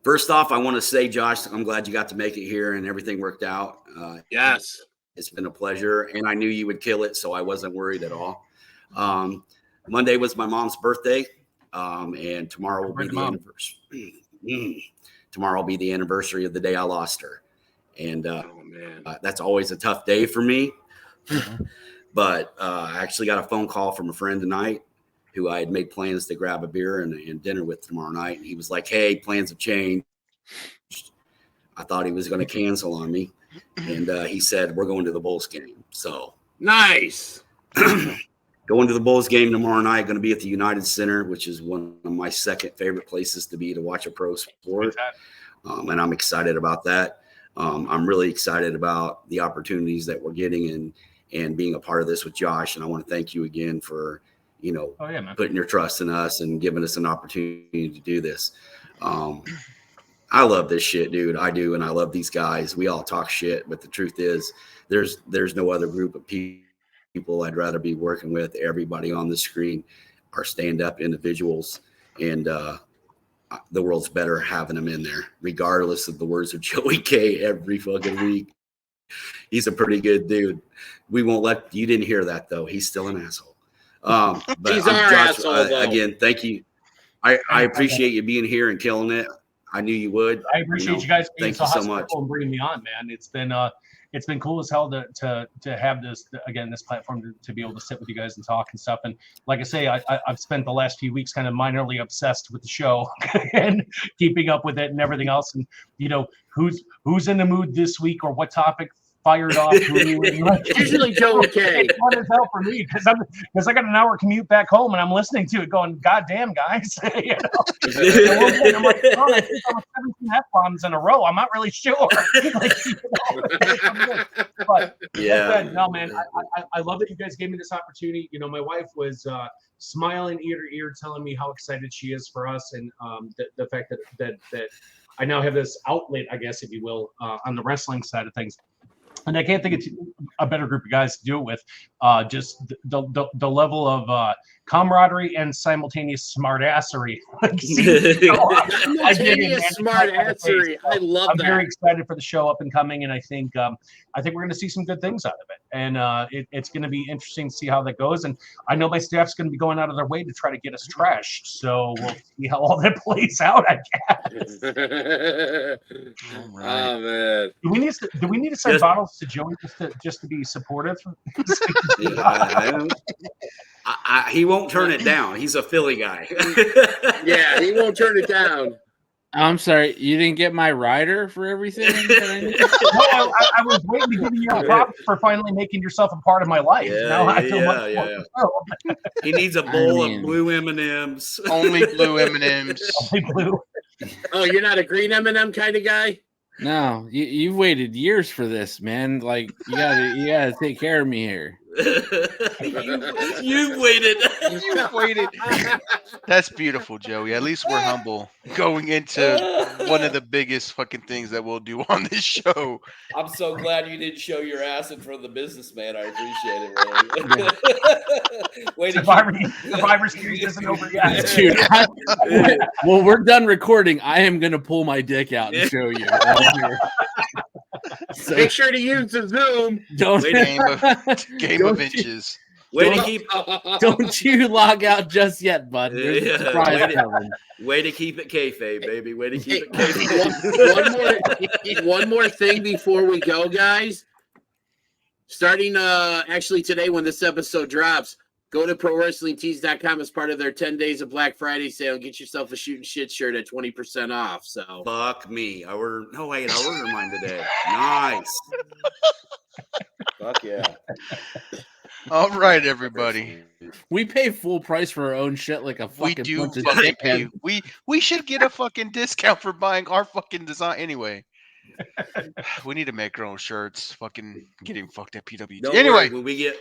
First off, I want to say, Josh, I'm glad you got to make it here and everything worked out. Yes. It's been a pleasure, and I knew you would kill it, so I wasn't worried at all. Monday was my mom's birthday, and tomorrow will be the anniversary. Tomorrow will be the anniversary of the day I lost her, and that's always a tough day for me. But I actually got a phone call from a friend tonight who I had made plans to grab a beer and dinner with tomorrow night, and he was like, "Hey, plans have changed." I thought he was going to cancel on me. And he said, we're going to the Bulls game. So nice. Going to the Bulls game tomorrow night, going to be at the United Center, which is one of my second favorite places to be to watch a pro sport. And I'm excited about that. I'm really excited about the opportunities that we're getting and being a part of this with Josh. And I want to thank you again for, putting your trust in us and giving us an opportunity to do this. I love this shit, dude. I do. And I love these guys. We all talk shit, but the truth is there's no other group of people I'd rather be working with. Everybody on the screen are stand-up individuals, and the world's better having them in there, regardless of the words of Joey K every fucking week. He's a pretty good dude. We won't let you didn't hear that though. He's still an asshole. But he's our asshole, though. Again, thank you. I appreciate you being here and killing it. I knew you would. I appreciate you guys being so much and bringing me on, man. It's been cool as hell to have this platform to be able to sit with you guys and talk and stuff. And like I say, I've spent the last few weeks kind of minorly obsessed with the show and keeping up with it and everything else. And who's in the mood this week or what topic fired off. Usually Joey K. It's fun as hell for me because I got an hour commute back home and I'm listening to it going, God damn, guys. I'm like, oh, I think I'm 17 F-bombs in a row. I'm not really sure. But yeah. No, man, I love that you guys gave me this opportunity. My wife was smiling ear to ear telling me how excited she is for us and the fact that I now have this outlet, I guess, if you will, on the wrestling side of things. And I can't think of a better group of guys to do it with. Just the level of camaraderie and simultaneous smartassery. Simultaneous smartassery. I love that. I'm very excited for the show up and coming, and I think we're going to see some good things out of it. And it's going to be interesting to see how that goes. And I know my staff's going to be going out of their way to try to get us trashed. So we'll see how all that plays out, I guess. Right. Oh man. Do we need to send bottles to Joey just to be supportive? He won't turn it down. He's a Philly guy. Yeah, he won't turn it down. I'm sorry, you didn't get my rider for everything? I was waiting to give you a prop for finally making yourself a part of my life. Now I feel much more. He needs a bowl of blue M&Ms. Only blue M&Ms. Only blue. Oh, you're not a green M&M kind of guy? No, you've waited years for this, man. Like you gotta take care of me here. You've waited. You've waited. That's beautiful, Joey. At least we're humble going into one of the biggest fucking things that we'll do on this show. I'm so glad you didn't show your ass in front of the businessman. I appreciate it, really. Survivor Series isn't over yet. Dude, well, we're done recording. I am gonna pull my dick out and show you. So, make sure to use the Zoom. Game of inches. Don't you log out just yet, bud. Way to keep it kayfabe, baby. Way to keep it kayfabe. One more thing before we go, guys. Starting actually today when this episode drops, go to ProWrestlingTees.com as part of their 10 days of Black Friday sale. Get yourself a Shooting Shit shirt at 20% off. So fuck me. I ordered mine today. Nice. Fuck yeah. All right, everybody. We pay full price for our own shit like a fucking bunch of pay. We should get a fucking discount for buying our fucking design anyway. We need to make our own shirts. Fucking getting fucked at PWG. Don't anyway, worry,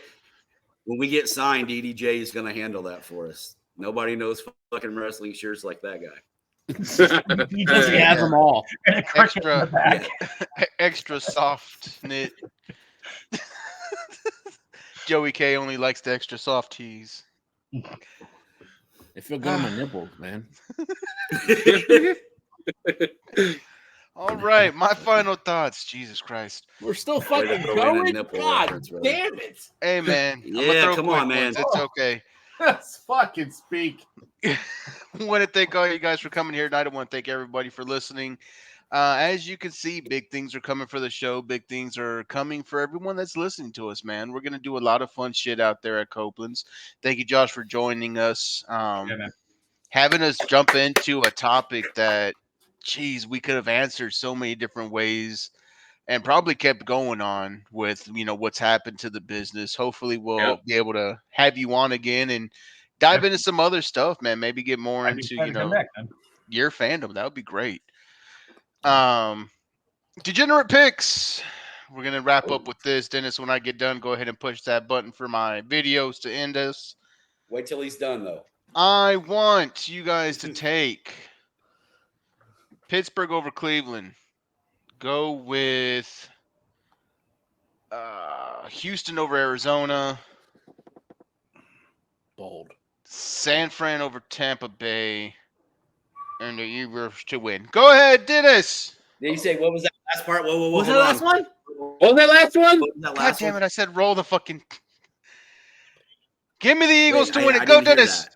when we get signed, EDJ is going to handle that for us. Nobody knows fucking wrestling shirts like that guy. He has them all. Extra soft knit. Joey K only likes the extra soft tees. They feel good on my nipples, man. All right, my final thoughts. Jesus Christ. We're still fucking going? God damn it. Hey, man. Yeah, come on, man. It's okay. Let's fucking speak. I want to thank all you guys for coming here tonight. I want to thank everybody for listening. As you can see, big things are coming for the show. Big things are coming for everyone that's listening to us, man. We're going to do a lot of fun shit out there at Copelands. Thank you, Josh, for joining us. Having us jump into a topic that, geez, we could have answered so many different ways and probably kept going on with, what's happened to the business. Hopefully we'll be able to have you on again and dive into some other stuff, man. Maybe get more into, your fandom. That would be great. Degenerate picks. We're going to wrap up with this. Dennis, when I get done, go ahead and push that button for my videos to end us. Wait till he's done, though. I want you guys to take Pittsburgh over Cleveland. Go with Houston over Arizona. Bold. San Fran over Tampa Bay. And the Eagles to win. Go ahead, Dennis. Did you say, what was that last part? Whoa, what was that last one? What was that last one? God damn it, I said roll the fucking... Give me the Eagles to win it. Go, Dennis.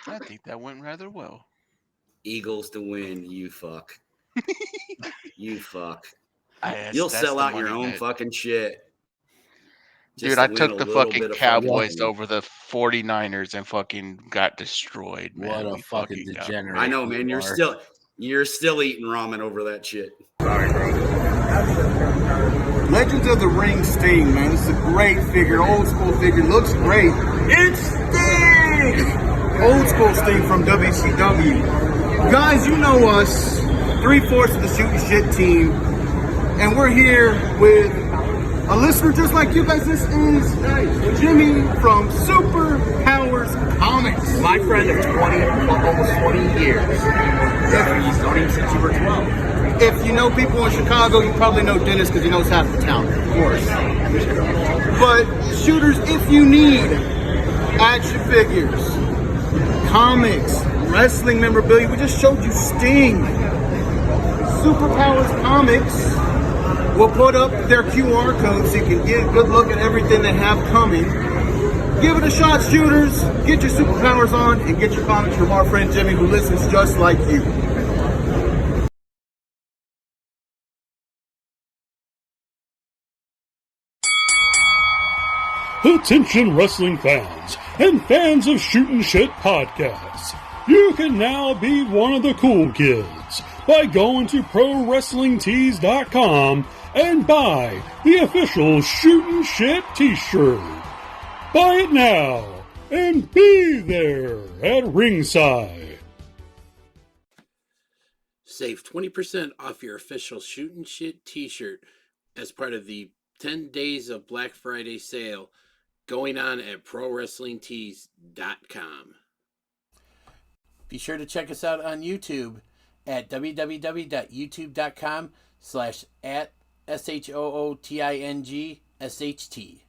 I think that went rather well. Eagles to win, you fuck. You fuck. You'll sell out your own fucking shit. Dude, I took the fucking Cowboys over the 49ers and fucking got destroyed, man. What a fucking degenerate. I know, man. You're still eating ramen over that shit. Sorry, bro. Legends of the Ring Sting, man. This is a great figure, old school figure. Looks great. It's Sting! Old school Sting from WCW. Guys, you know us, 3/4 of the Shooting Shit team, and we're here with a listener just like you guys. This is Jimmy from Super Powers Comics. My friend of almost 20 years. He's known him since you were 12. If you know people in Chicago, you probably know Dennis because he knows half the town, of course. But shooters, if you need action figures, comics, wrestling memorabilia, we just showed you Sting. Superpowers Comics will put up their QR code so you can get a good look at everything they have coming. Give it a shot, shooters. Get your superpowers on and get your comics from our friend Jimmy, who listens just like you. Attention wrestling fans and fans of Shootin' Shit podcasts. You can now be one of the cool kids by going to ProWrestlingTees.com and buy the official Shootin' Shit t-shirt. Buy it now and be there at ringside. Save 20% off your official Shootin' Shit t-shirt as part of the 10 days of Black Friday sale going on at ProWrestlingTees.com. Be sure to check us out on YouTube at www.youtube.com/@SHOOTINGSHT.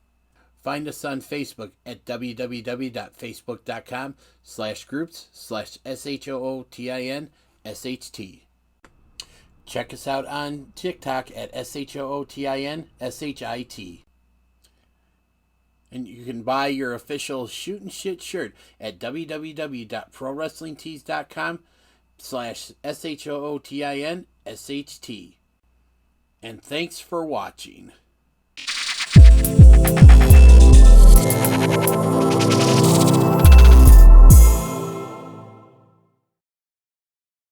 Find us on Facebook at www.facebook.com/groups/SHOOTINSHT. Check us out on TikTok at SHOOTINSHIT. And you can buy your official Shootin' Shit shirt at www.ProWrestlingTees.com/SHOOTINSHT. And thanks for watching.